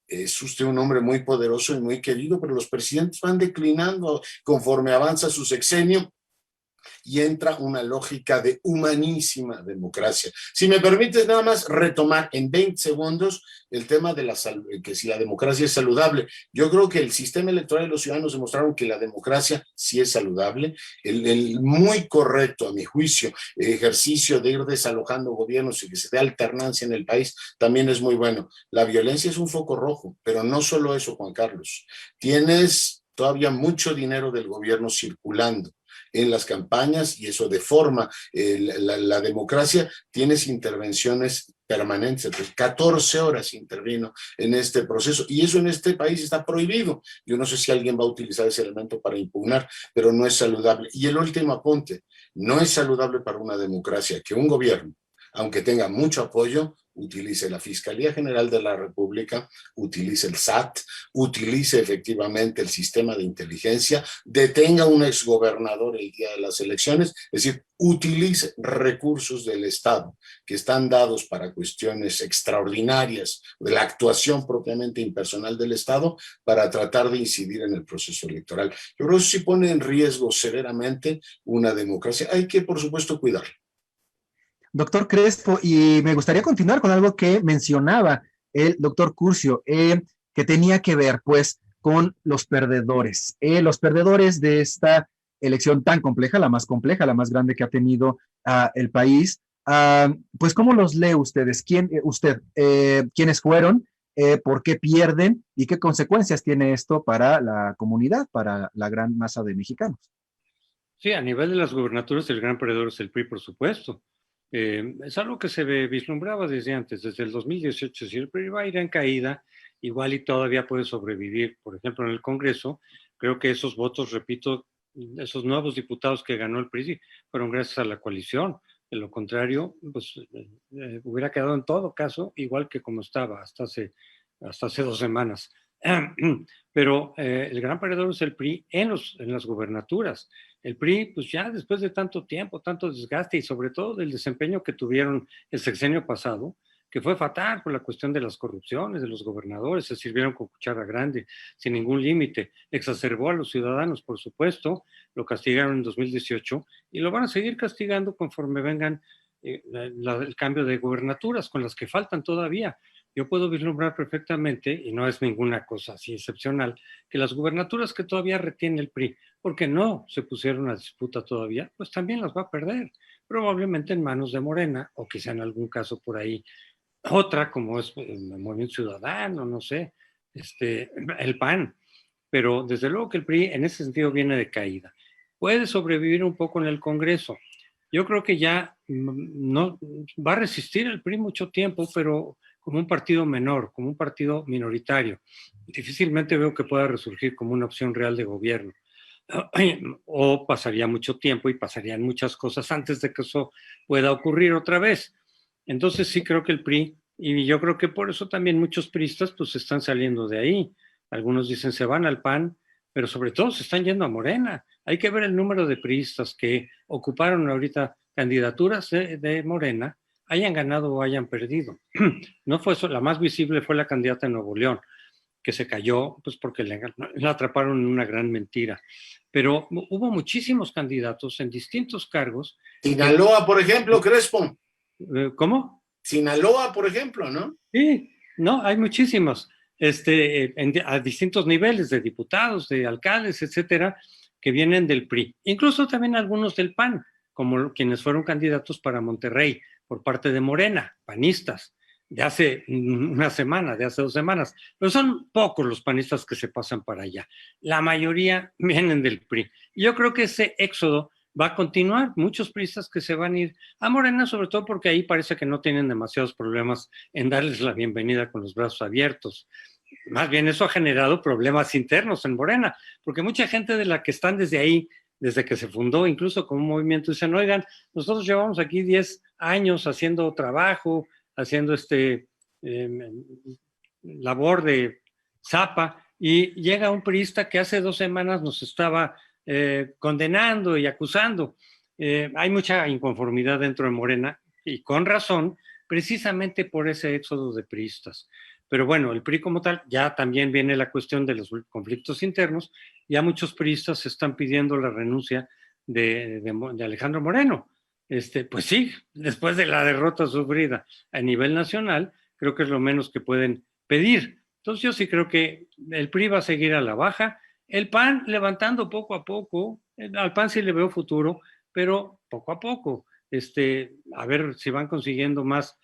es usted un hombre muy poderoso y muy querido, pero los presidentes van declinando conforme avanza su sexenio, y entra una lógica de humanísima democracia. Si me permites nada más retomar en 20 segundos el tema de que si la democracia es saludable. Yo creo que el sistema electoral y los ciudadanos demostraron que la democracia sí es saludable. El muy correcto, a mi juicio, ejercicio de ir desalojando gobiernos y que se dé alternancia en el país también es muy bueno. La violencia es un foco rojo, pero no solo eso, Juan Carlos. Tienes todavía mucho dinero del gobierno circulando en las campañas, y eso deforma la democracia. Tienes intervenciones permanentes, 14 horas intervino en este proceso, y eso en este país está prohibido. Yo no sé si alguien va a utilizar ese elemento para impugnar, pero no es saludable. Y el último apunte, no es saludable para una democracia que un gobierno, aunque tenga mucho apoyo, utilice la Fiscalía General de la República, utilice el SAT, utilice efectivamente el sistema de inteligencia, detenga a un exgobernador el día de las elecciones, es decir, utilice recursos del Estado que están dados para cuestiones extraordinarias de la actuación propiamente impersonal del Estado para tratar de incidir en el proceso electoral. Yo creo que eso sí pone en riesgo severamente una democracia. Hay que, por supuesto, cuidarla. Doctor Crespo, y me gustaría continuar con algo que mencionaba el doctor Curcio, que tenía que ver pues con los perdedores de esta elección tan compleja, la más compleja, la más grande que ha tenido el país. Pues, ¿cómo los lee ustedes? ¿Quiénes fueron? ¿Por qué pierden? ¿Y qué consecuencias tiene esto para la comunidad, para la gran masa de mexicanos? Sí, a nivel de las gubernaturas, el gran perdedor es el PRI, por supuesto. Es algo que se vislumbraba desde antes, desde el 2018. Si el PRI va a ir en caída, igual y todavía puede sobrevivir. Por ejemplo, en el Congreso, creo que esos votos, repito, esos nuevos diputados que ganó el PRI fueron gracias a la coalición. De lo contrario, pues hubiera quedado en todo caso igual que como estaba hasta hace 2 semanas. Pero el gran perdedor es el PRI en las gubernaturas. El PRI, pues ya después de tanto tiempo, tanto desgaste y sobre todo del desempeño que tuvieron el sexenio pasado, que fue fatal por la cuestión de las corrupciones de los gobernadores, se sirvieron con cuchara grande, sin ningún límite, exacerbó a los ciudadanos, por supuesto, lo castigaron en 2018 y lo van a seguir castigando conforme vengan el cambio de gubernaturas, con las que faltan todavía. Yo puedo vislumbrar perfectamente, y no es ninguna cosa así excepcional, que las gubernaturas que todavía retiene el PRI, porque no se pusieron a disputa todavía, pues también las va a perder, probablemente en manos de Morena, o quizá en algún caso por ahí, otra como es el Movimiento Ciudadano, no sé, el PAN, pero desde luego que el PRI en ese sentido viene de caída. Puede sobrevivir un poco en el Congreso. Yo creo que ya no va a resistir el PRI mucho tiempo, pero como un partido menor, como un partido minoritario. Difícilmente veo que pueda resurgir como una opción real de gobierno. O pasaría mucho tiempo y pasarían muchas cosas antes de que eso pueda ocurrir otra vez. Entonces sí creo que el PRI, y yo creo que por eso también muchos priistas pues están saliendo de ahí. Algunos dicen se van al PAN, pero sobre todo se están yendo a Morena. Hay que ver el número de priistas que ocuparon ahorita candidaturas de Morena, hayan ganado o hayan perdido. No fue eso, la más visible fue la candidata de Nuevo León, que se cayó pues porque la atraparon en una gran mentira. Pero hubo muchísimos candidatos en distintos cargos. Sinaloa, por ejemplo, Crespo. ¿Cómo? Sinaloa, por ejemplo, ¿no? Sí, no, hay muchísimos, a distintos niveles de diputados, de alcaldes, etcétera, que vienen del PRI. Incluso también algunos del PAN, como quienes fueron candidatos para Monterrey por parte de Morena, panistas, de hace una semana, de hace 2 semanas. Pero son pocos los panistas que se pasan para allá. La mayoría vienen del PRI. Y yo creo que ese éxodo va a continuar. Muchos priistas que se van a ir a Morena, sobre todo porque ahí parece que no tienen demasiados problemas en darles la bienvenida con los brazos abiertos. Más bien eso ha generado problemas internos en Morena, porque mucha gente de la que están desde ahí, desde que se fundó, incluso como un movimiento, dicen, oigan, nosotros llevamos aquí 10 años haciendo trabajo, haciendo labor de zapa, y llega un priista que hace 2 semanas nos estaba condenando y acusando. Hay mucha inconformidad dentro de Morena, y con razón, precisamente por ese éxodo de priistas. Pero bueno, el PRI como tal, ya también viene la cuestión de los conflictos internos, ya muchos priistas están pidiendo la renuncia de Alejandro Moreno. Pues sí, después de la derrota sufrida a nivel nacional, creo que es lo menos que pueden pedir. Entonces yo sí creo que el PRI va a seguir a la baja, el PAN levantando poco a poco, al PAN sí le veo futuro, pero poco a poco, a ver si van consiguiendo más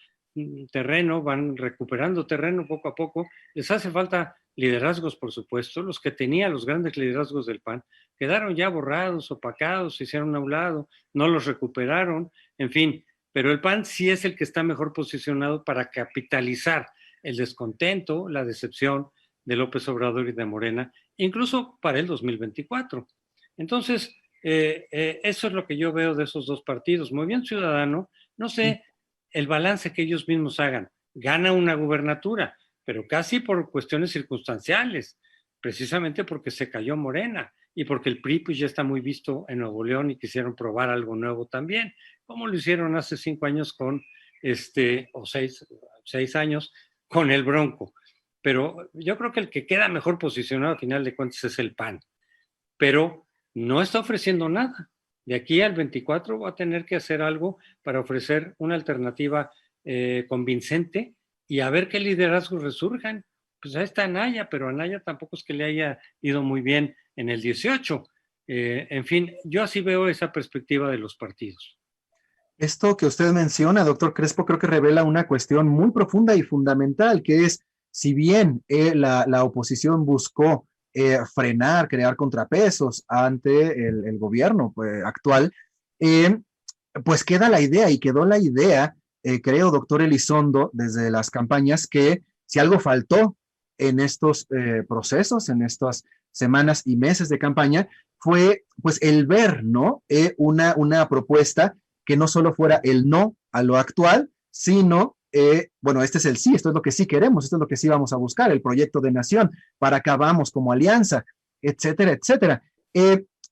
terreno, van recuperando terreno poco a poco. Les hace falta liderazgos, por supuesto. Los que tenían los grandes liderazgos del PAN quedaron ya borrados, opacados, se hicieron a un lado, no los recuperaron, en fin. Pero el PAN sí es el que está mejor posicionado para capitalizar el descontento, la decepción de López Obrador y de Morena, incluso para el 2024. Entonces, eso es lo que yo veo de esos 2 partidos. Movimiento Ciudadano, no sé el balance que ellos mismos hagan. gana una gubernatura, pero casi por cuestiones circunstanciales, precisamente porque se cayó Morena y porque el PRI pues, ya está muy visto en Nuevo León y quisieron probar algo nuevo también, como lo hicieron hace 5 años con, o 6 años, con el Bronco. Pero yo creo que el que queda mejor posicionado al final de cuentas es el PAN, pero no está ofreciendo nada. De aquí al 24 va a tener que hacer algo para ofrecer una alternativa convincente y a ver qué liderazgos resurjan. Pues ahí está Anaya, pero Anaya tampoco es que le haya ido muy bien en el 18. En fin, yo así veo esa perspectiva de los partidos. Esto que usted menciona, doctor Crespo, creo que revela una cuestión muy profunda y fundamental, que es, si bien la oposición buscó frenar, crear contrapesos ante el gobierno pues, actual, pues queda la idea y quedó la idea, creo, doctor Elizondo, desde las campañas, que si algo faltó en estos procesos, en estas semanas y meses de campaña, fue pues el ver, ¿no? Una propuesta que no solo fuera el no a lo actual, sino, bueno, este es el sí, esto es lo que sí queremos, esto es lo que sí vamos a buscar, el proyecto de nación, para acá vamos como alianza, etcétera, etcétera.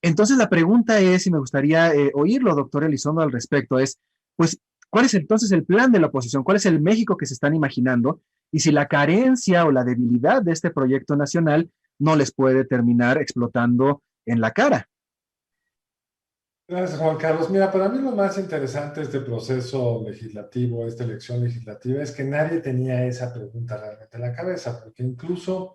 Entonces la pregunta es, y me gustaría oírlo, doctor Elizondo, al respecto, es, pues, ¿cuál es entonces el plan de la oposición? ¿Cuál es el México que se están imaginando? Y si la carencia o la debilidad de este proyecto nacional no les puede terminar explotando en la cara. Gracias, Juan Carlos. Mira, para mí lo más interesante de este proceso legislativo, esta elección legislativa, es que nadie tenía esa pregunta realmente en la cabeza, porque incluso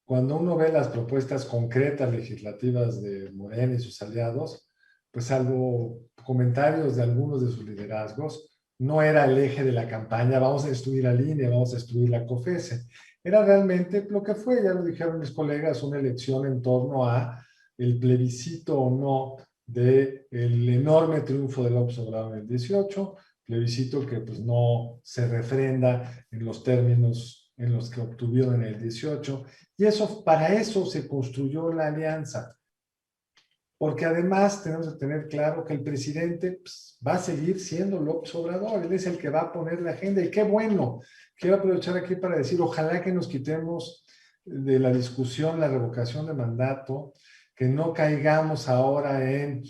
cuando uno ve las propuestas concretas legislativas de Morena y sus aliados, pues salvo comentarios de algunos de sus liderazgos, no era el eje de la campaña, vamos a destruir al INE, vamos a destruir la COFESE. Era realmente lo que fue, ya lo dijeron mis colegas, una elección en torno a el plebiscito o no del enorme triunfo de López Obrador en el 18, plebiscito que pues no se refrenda en los términos en los que obtuvieron en el 18, y eso, para eso se construyó la alianza, porque además tenemos que tener claro que el presidente pues, va a seguir siendo López Obrador, él es el que va a poner la agenda, y qué bueno, quiero aprovechar aquí para decir, ojalá que nos quitemos de la discusión la revocación de mandato, que no caigamos ahora en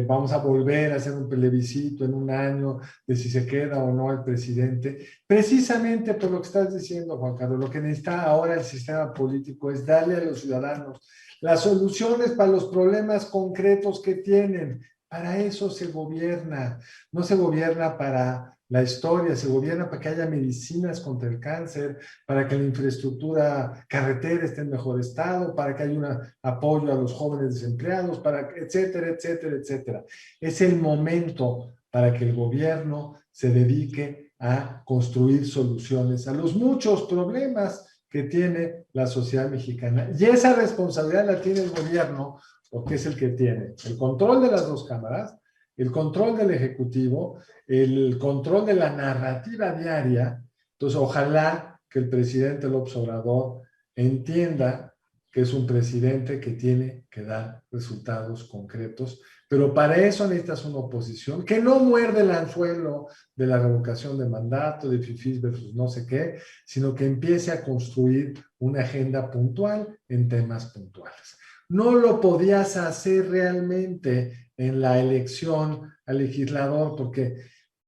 vamos a volver a hacer un plebiscito en un año de si se queda o no el presidente, precisamente por lo que estás diciendo, Juan Carlos. Lo que necesita ahora el sistema político es darle a los ciudadanos las soluciones para los problemas concretos que tienen. Para eso se gobierna, no se gobierna para la historia, se gobierna para que haya medicinas contra el cáncer, para que la infraestructura carretera esté en mejor estado, para que haya un apoyo a los jóvenes desempleados, para etcétera, etcétera, etcétera. Es el momento para que el gobierno se dedique a construir soluciones a los muchos problemas que tiene la sociedad mexicana. Y esa responsabilidad la tiene el gobierno, porque es el que tiene el control de las dos cámaras, el control del Ejecutivo, el control de la narrativa diaria. Entonces, ojalá que el presidente López Obrador entienda que es un presidente que tiene que dar resultados concretos, pero para eso necesitas una oposición que no muerde el anzuelo de la revocación de mandato, de fifís versus no sé qué, sino que empiece a construir una agenda puntual en temas puntuales. No lo podías hacer realmente en la elección al legislador, porque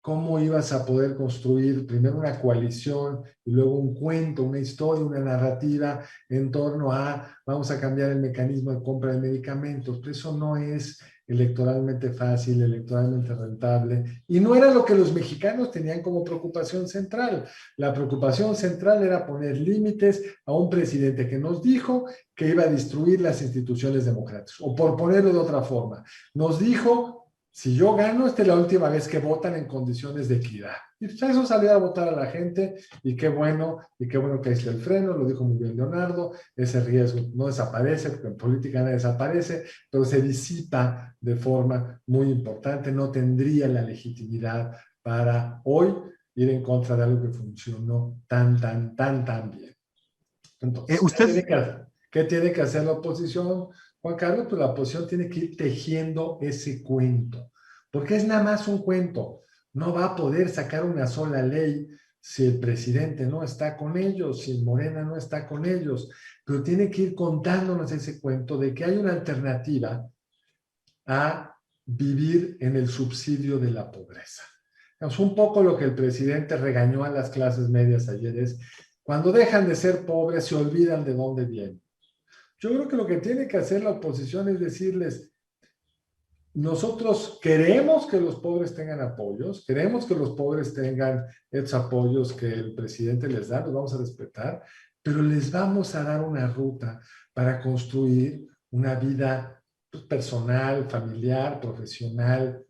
¿cómo ibas a poder construir primero una coalición y luego un cuento, una historia, una narrativa en torno a vamos a cambiar el mecanismo de compra de medicamentos? Pues eso no es electoralmente fácil, electoralmente rentable, y no era lo que los mexicanos tenían como preocupación central. La preocupación central era poner límites a un presidente que nos dijo que iba a destruir las instituciones democráticas, o por ponerlo de otra forma, nos dijo, si yo gano, esta es la última vez que votan en condiciones de equidad. Y pues eso salió a votar a la gente, y qué bueno que ahí está el freno, lo dijo muy bien Leonardo, ese riesgo no desaparece, porque en política no desaparece, pero se disipa de forma muy importante, no tendría la legitimidad para hoy ir en contra de algo que funcionó tan bien. Entonces, ¿qué tiene que hacer la oposición, Juan Carlos? Pues la oposición tiene que ir tejiendo ese cuento, porque es nada más un cuento. No va a poder sacar una sola ley si el presidente no está con ellos, si Morena no está con ellos, pero tiene que ir contándonos ese cuento de que hay una alternativa a vivir en el subsidio de la pobreza. Un poco lo que el presidente regañó a las clases medias ayer es, cuando dejan de ser pobres se olvidan de dónde vienen. Yo creo que lo que tiene que hacer la oposición es decirles, nosotros queremos que los pobres tengan apoyos, queremos que los pobres tengan esos apoyos que el presidente les da, los vamos a respetar, pero les vamos a dar una ruta para construir una vida pues, personal, familiar, profesional,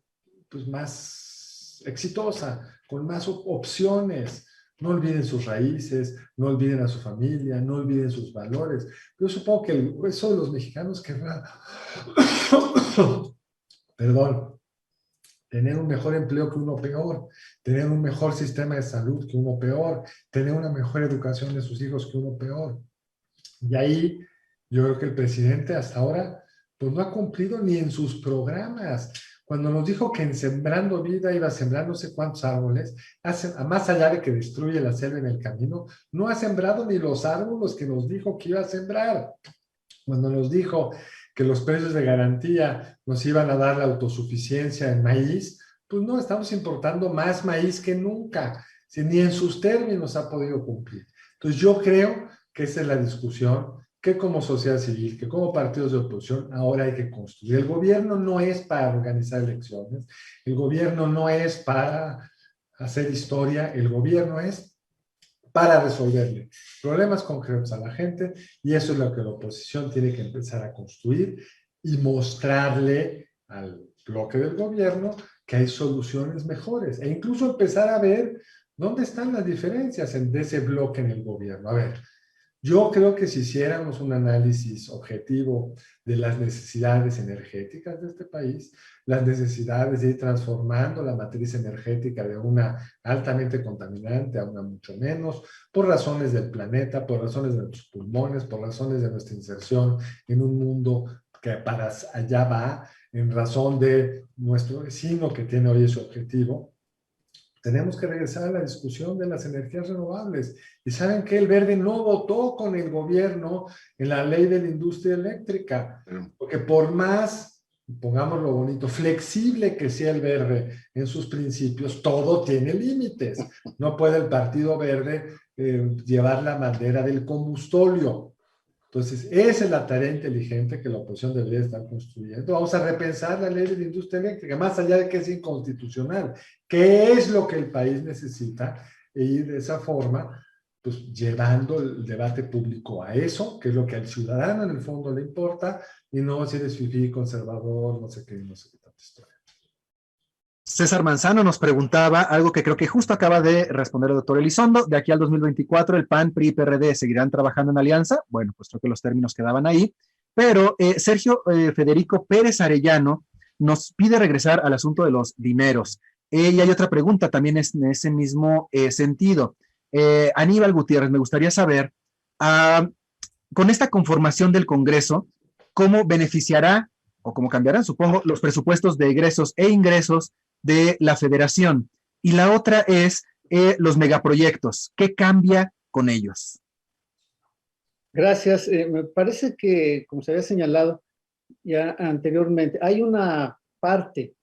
pues más exitosa, con más opciones. No olviden sus raíces, no olviden a su familia, no olviden sus valores. Yo supongo que eso de los mexicanos querrá... Perdón, tener un mejor empleo que uno peor, tener un mejor sistema de salud que uno peor, tener una mejor educación de sus hijos que uno peor. Y ahí yo creo que el presidente hasta ahora pues no ha cumplido ni en sus programas. Cuando nos dijo que en Sembrando Vida iba a sembrar no sé cuántos árboles, más allá de que destruye la selva en el camino, no ha sembrado ni los árboles que nos dijo que iba a sembrar. Cuando nos dijo que los precios de garantía nos iban a dar la autosuficiencia en maíz, pues no, estamos importando más maíz que nunca, si ni en sus términos ha podido cumplir. Entonces yo creo que esa es la discusión que como sociedad civil, que como partidos de oposición ahora hay que construir. El gobierno no es para organizar elecciones, el gobierno no es para hacer historia, el gobierno es para resolverle problemas concretos a la gente, y eso es lo que la oposición tiene que empezar a construir y mostrarle al bloque del gobierno que hay soluciones mejores, e incluso empezar a ver dónde están las diferencias de ese bloque en el gobierno. A ver, yo creo que si hiciéramos un análisis objetivo de las necesidades energéticas de este país, las necesidades de ir transformando la matriz energética de una altamente contaminante a una mucho menos, por razones del planeta, por razones de nuestros pulmones, por razones de nuestra inserción en un mundo que para allá va, en razón de nuestro vecino que tiene hoy ese objetivo, tenemos que regresar a la discusión de las energías renovables. Y saben que el Verde no votó con el gobierno en la ley de la industria eléctrica, porque por más, pongámoslo bonito, flexible que sea el Verde en sus principios, todo tiene límites. No puede el Partido Verde llevar la bandera del combustóleo. Entonces, esa es la tarea inteligente que la oposición debería estar construyendo. Vamos a repensar la ley de la industria eléctrica, más allá de que es inconstitucional. ¿Qué es lo que el país necesita? E ir de esa forma, pues llevando el debate público a eso, que es lo que al ciudadano en el fondo le importa, y no si eres fifí, conservador, no sé qué tanta historia. César Manzano nos preguntaba algo que creo que justo acaba de responder el doctor Elizondo. De aquí al 2024, el PAN, PRI y PRD seguirán trabajando en alianza. Bueno, pues creo que los términos quedaban ahí. Pero Sergio Federico Pérez Arellano nos pide regresar al asunto de los dineros. Y hay otra pregunta también en ese mismo sentido. Aníbal Gutiérrez, me gustaría saber, con esta conformación del Congreso, ¿cómo beneficiará o cómo cambiarán, supongo, los presupuestos de egresos e ingresos de la federación? Y la otra es los megaproyectos. ¿Qué cambia con ellos? Gracias. Me parece que, como se había señalado ya anteriormente, hay una parte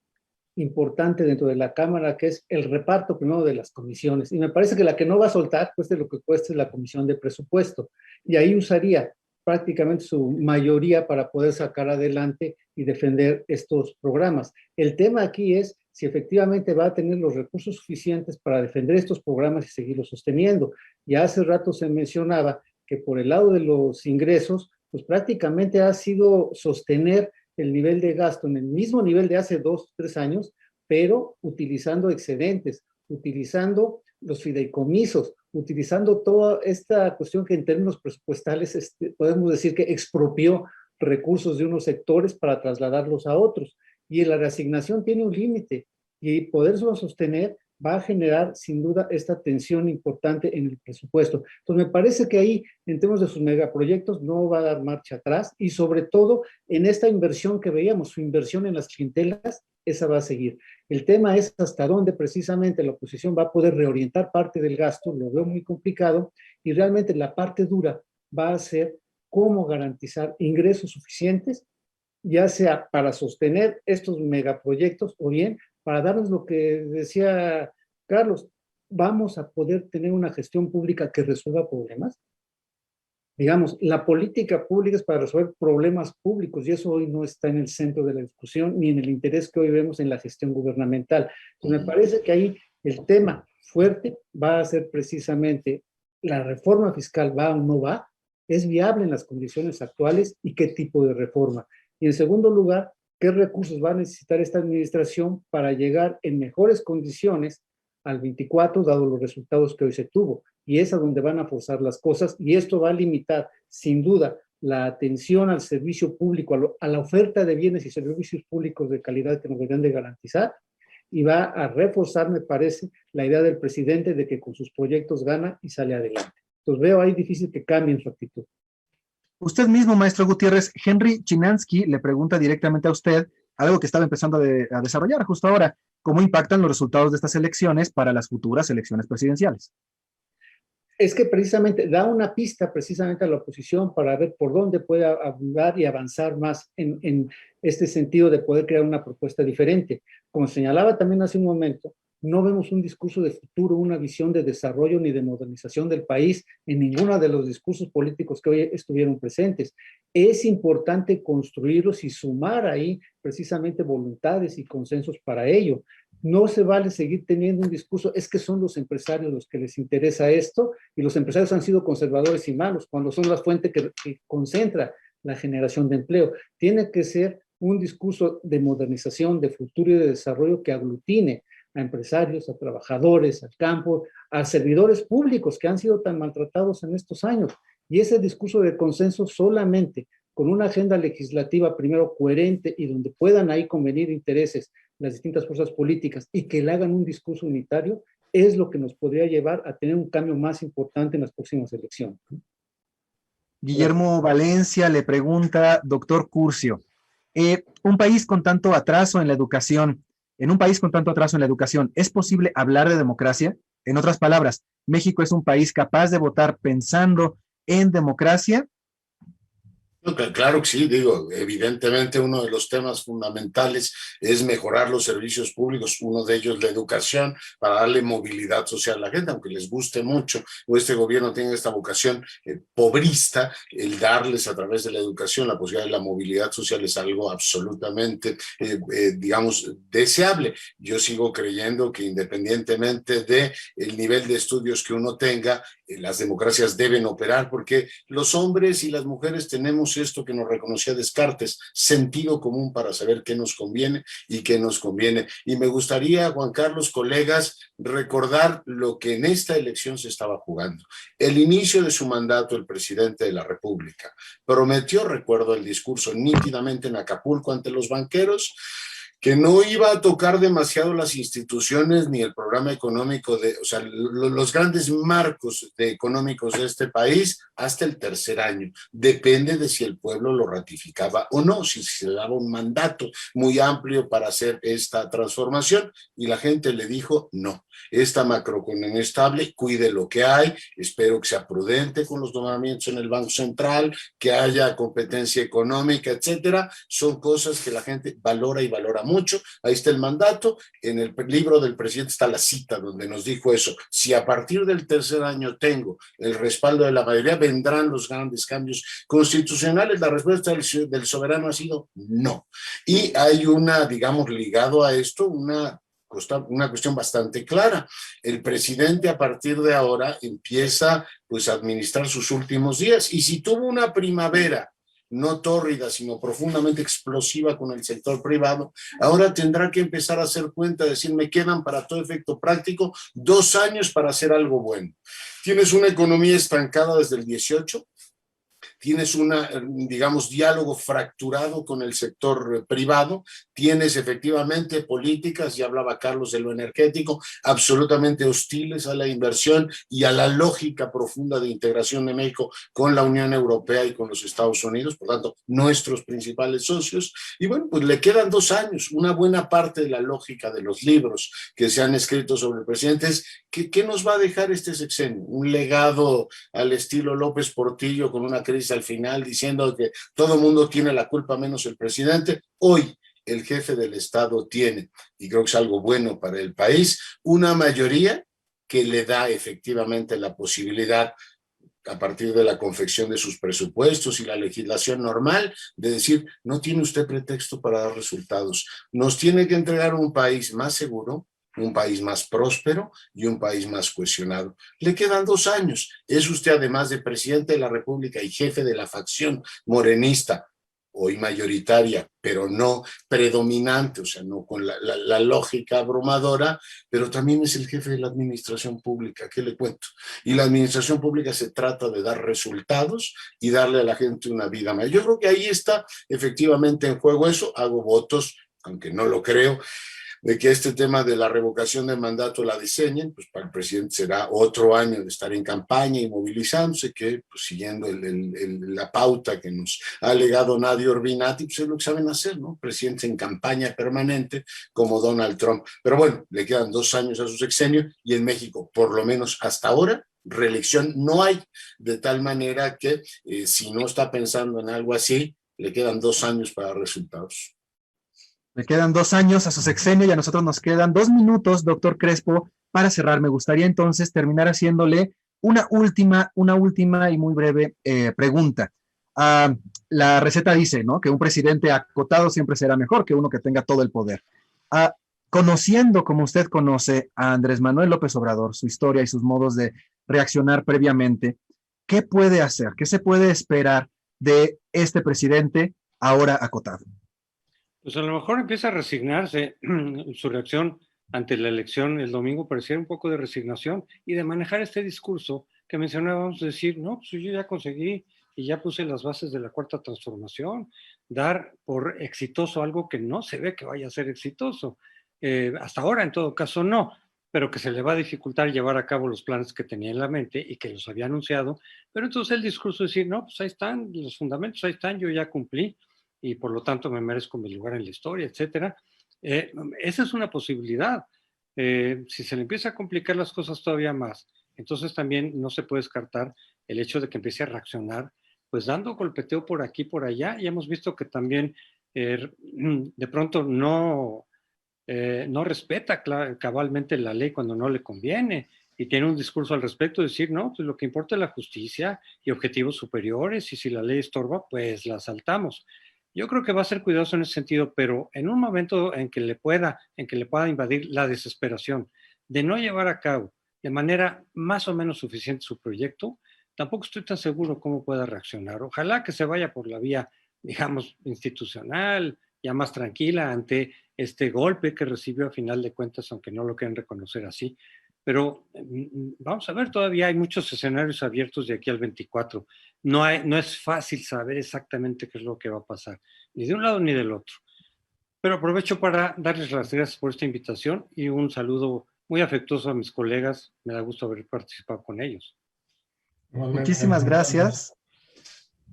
importante dentro de la Cámara que es el reparto primero de las comisiones. Y me parece que la que no va a soltar, cueste lo que cueste, es la Comisión de Presupuesto. Y ahí usaría prácticamente su mayoría para poder sacar adelante y defender estos programas. El tema aquí es si efectivamente va a tener los recursos suficientes para defender estos programas y seguirlos sosteniendo. Ya hace rato se mencionaba que por el lado de los ingresos, pues prácticamente ha sido sostener el nivel de gasto en el mismo nivel de hace 2 o 3 años, pero utilizando excedentes, utilizando los fideicomisos, utilizando toda esta cuestión que en términos presupuestales podemos decir que expropió recursos de unos sectores para trasladarlos a otros. Y la reasignación tiene un límite, y poderlo sostener va a generar sin duda esta tensión importante en el presupuesto. Entonces me parece que ahí, en términos de sus megaproyectos, no va a dar marcha atrás, y sobre todo en esta inversión que veíamos, su inversión en las clientelas, esa va a seguir. El tema es hasta dónde precisamente la oposición va a poder reorientar parte del gasto, lo veo muy complicado, y realmente la parte dura va a ser cómo garantizar ingresos suficientes, ya sea para sostener estos megaproyectos o bien para darnos lo que decía Carlos, vamos a poder tener una gestión pública que resuelva problemas. Digamos, la política pública es para resolver problemas públicos y eso hoy no está en el centro de la discusión ni en el interés que hoy vemos en la gestión gubernamental. Entonces, me parece que ahí el tema fuerte va a ser precisamente la reforma fiscal, va o no va, es viable en las condiciones actuales y qué tipo de reforma. Y en segundo lugar, qué recursos va a necesitar esta administración para llegar en mejores condiciones al 24, dado los resultados que hoy se tuvo. Y es a donde van a forzar las cosas, y esto va a limitar, sin duda, la atención al servicio público, a la oferta de bienes y servicios públicos de calidad que nos deberían de garantizar, y va a reforzar, me parece, la idea del presidente de que con sus proyectos gana y sale adelante. Entonces veo ahí difícil que cambien su actitud. Usted mismo, maestro Gutiérrez, Henry Chinansky le pregunta directamente a usted algo que estaba empezando a desarrollar justo ahora. ¿Cómo impactan los resultados de estas elecciones para las futuras elecciones presidenciales? Es que precisamente da una pista precisamente a la oposición para ver por dónde puede abundar y avanzar más en este sentido de poder crear una propuesta diferente. Como señalaba también hace un momento, no vemos un discurso de futuro, una visión de desarrollo ni de modernización del país en ninguno de los discursos políticos que hoy estuvieron presentes. Es importante construirlos y sumar ahí precisamente voluntades y consensos para ello. No se vale seguir teniendo un discurso, es que son los empresarios los que les interesa esto, y los empresarios han sido conservadores y malos, cuando son la fuente que concentra la generación de empleo. Tiene que ser un discurso de modernización, de futuro y de desarrollo que aglutine a empresarios, a trabajadores, al campo, a servidores públicos que han sido tan maltratados en estos años. Y ese discurso de consenso solamente con una agenda legislativa primero coherente y donde puedan ahí convenir intereses las distintas fuerzas políticas y que le hagan un discurso unitario, es lo que nos podría llevar a tener un cambio más importante en las próximas elecciones. Guillermo Valencia le pregunta, doctor Curcio, un país con tanto atraso en la educación, ¿es posible hablar de democracia? En otras palabras, ¿México es un país capaz de votar pensando en democracia? Claro que sí, digo, evidentemente uno de los temas fundamentales es mejorar los servicios públicos, uno de ellos la educación, para darle movilidad social a la gente, aunque les guste mucho, o este gobierno tiene esta vocación pobrista, el darles a través de la educación la posibilidad de la movilidad social es algo absolutamente, digamos, deseable. Yo sigo creyendo que independientemente del nivel de estudios que uno tenga, las democracias deben operar porque los hombres y las mujeres tenemos esto que nos reconocía Descartes, sentido común para saber qué nos conviene y qué nos conviene. Y me gustaría, Juan Carlos, colegas, recordar lo que en esta elección se estaba jugando. El inicio de su mandato, el presidente de la República prometió, recuerdo el discurso nítidamente en Acapulco ante los banqueros, que no iba a tocar demasiado las instituciones ni el programa económico o sea, los grandes marcos económicos de este país hasta el tercer año. Depende de si el pueblo lo ratificaba o no, si se le daba un mandato muy amplio para hacer esta transformación, y la gente le dijo no. Esta macroeconomía estable, cuide lo que hay, espero que sea prudente con los nombramientos en el Banco Central, que haya competencia económica, etcétera, son cosas que la gente valora y valora mucho. Ahí está el mandato, en el libro del presidente está la cita donde nos dijo eso: si a partir del tercer año tengo el respaldo de la mayoría, vendrán los grandes cambios constitucionales. La respuesta del soberano ha sido no. Y hay una, digamos, ligado a esto, una cuestión bastante clara. El presidente a partir de ahora empieza pues a administrar sus últimos días, y si tuvo una primavera no tórrida, sino profundamente explosiva con el sector privado, ahora tendrá que empezar a hacer cuenta, decir, me quedan para todo efecto práctico 2 años para hacer algo bueno. Tienes una economía estancada desde el 18, tienes digamos, diálogo fracturado con el sector privado, tienes efectivamente políticas, ya hablaba Carlos de lo energético, absolutamente hostiles a la inversión y a la lógica profunda de integración de México con la Unión Europea y con los Estados Unidos, por tanto, nuestros principales socios. Y bueno, pues le quedan 2 años. Una buena parte de la lógica de los libros que se han escrito sobre el presidente es ¿qué nos va a dejar este sexenio? Un legado al estilo López Portillo con una crisis al final diciendo que todo el mundo tiene la culpa menos el presidente. Hoy el jefe del Estado tiene, y creo que es algo bueno para el país, una mayoría que le da efectivamente la posibilidad, a partir de la confección de sus presupuestos y la legislación normal, de decir, no tiene usted pretexto para dar resultados. Nos tiene que entregar un país más seguro, un país más próspero y un país más cohesionado. Le quedan 2 años. Es usted, además de presidente de la República y jefe de la facción morenista, hoy mayoritaria, pero no predominante, o sea, no con la lógica abrumadora, pero también es el jefe de la administración pública, ¿qué le cuento? Y la administración pública se trata de dar resultados y darle a la gente una vida mayor. Yo creo que ahí está efectivamente en juego eso. Hago votos, aunque no lo creo, de que este tema de la revocación de mandato la diseñen, pues para el presidente será otro año de estar en campaña y movilizándose, que pues, siguiendo la pauta que nos ha legado Nadia Urbinati, pues es lo que saben hacer, ¿no? Presidentes en campaña permanente como Donald Trump. Pero bueno, le quedan 2 años a su sexenio y en México, por lo menos hasta ahora, reelección no hay, de tal manera que si no está pensando en algo así, le quedan 2 años para resultados. Le quedan 2 años a su sexenio y a nosotros nos quedan 2 minutos, doctor Crespo, para cerrar. Me gustaría entonces terminar haciéndole una última y muy breve pregunta. La receta dice, ¿no?, que un presidente acotado siempre será mejor que uno que tenga todo el poder. Conociendo, como usted conoce, a Andrés Manuel López Obrador, su historia y sus modos de reaccionar previamente, ¿qué puede hacer? ¿Qué se puede esperar de este presidente ahora acotado? Pues a lo mejor empieza a resignarse. Su reacción ante la elección el domingo parecía un poco de resignación y de manejar este discurso que mencionábamos, decir, no, pues yo ya conseguí y ya puse las bases de la cuarta transformación, dar por exitoso algo que no se ve que vaya a ser exitoso. Hasta ahora, en todo caso, no, pero que se le va a dificultar llevar a cabo los planes que tenía en la mente y que los había anunciado. Pero entonces el discurso es decir, no, pues ahí están, los fundamentos ahí están, yo ya cumplí y por lo tanto me merezco mi lugar en la historia, etcétera. Esa es una posibilidad. Si se le empieza a complicar las cosas todavía más, entonces también no se puede descartar el hecho de que empiece a reaccionar, pues dando golpeteo por aquí, por allá, y hemos visto que también de pronto no respeta cabalmente la ley cuando no le conviene, y tiene un discurso al respecto de decir, no, pues lo que importa es la justicia y objetivos superiores, y si la ley estorba, pues la saltamos. Yo creo que va a ser cuidadoso en ese sentido, pero en un momento en que le pueda invadir la desesperación de no llevar a cabo de manera más o menos suficiente su proyecto, tampoco estoy tan seguro cómo pueda reaccionar. Ojalá que se vaya por la vía, digamos, institucional, ya más tranquila ante este golpe que recibió a final de cuentas, aunque no lo quieran reconocer así. Pero vamos a ver, todavía hay muchos escenarios abiertos de aquí al 24. No es fácil saber exactamente qué es lo que va a pasar, ni de un lado ni del otro. Pero aprovecho para darles las gracias por esta invitación y un saludo muy afectuoso a mis colegas. Me da gusto haber participado con ellos. Muchísimas gracias.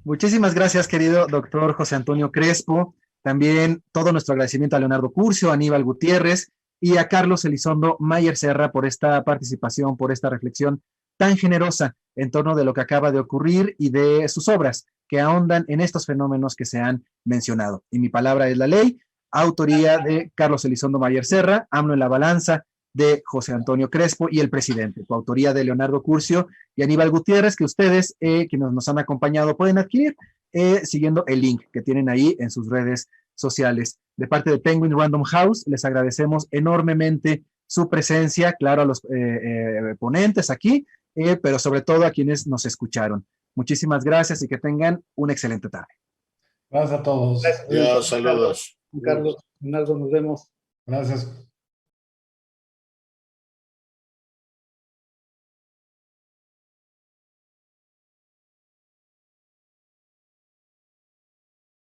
Muchísimas gracias, querido doctor José Antonio Crespo. También todo nuestro agradecimiento a Leonardo Curcio, a Aníbal Gutiérrez y a Carlos Elizondo Mayer Serra por esta participación, por esta reflexión tan generosa en torno de lo que acaba de ocurrir y de sus obras que ahondan en estos fenómenos que se han mencionado. Y mi palabra es la ley, autoría de Carlos Elizondo Mayer Serra, AMLO en la balanza, de José Antonio Crespo y el presidente, coautoría de Leonardo Curcio y Aníbal Gutiérrez, que ustedes que nos han acompañado pueden adquirir siguiendo el link que tienen ahí en sus redes sociales. De parte de Penguin Random House, les agradecemos enormemente su presencia, claro, a los ponentes aquí, pero sobre todo a quienes nos escucharon. Muchísimas gracias y que tengan una excelente tarde. Gracias a todos. Gracias, saludos. Carlos, Leonardo, nos vemos. Gracias.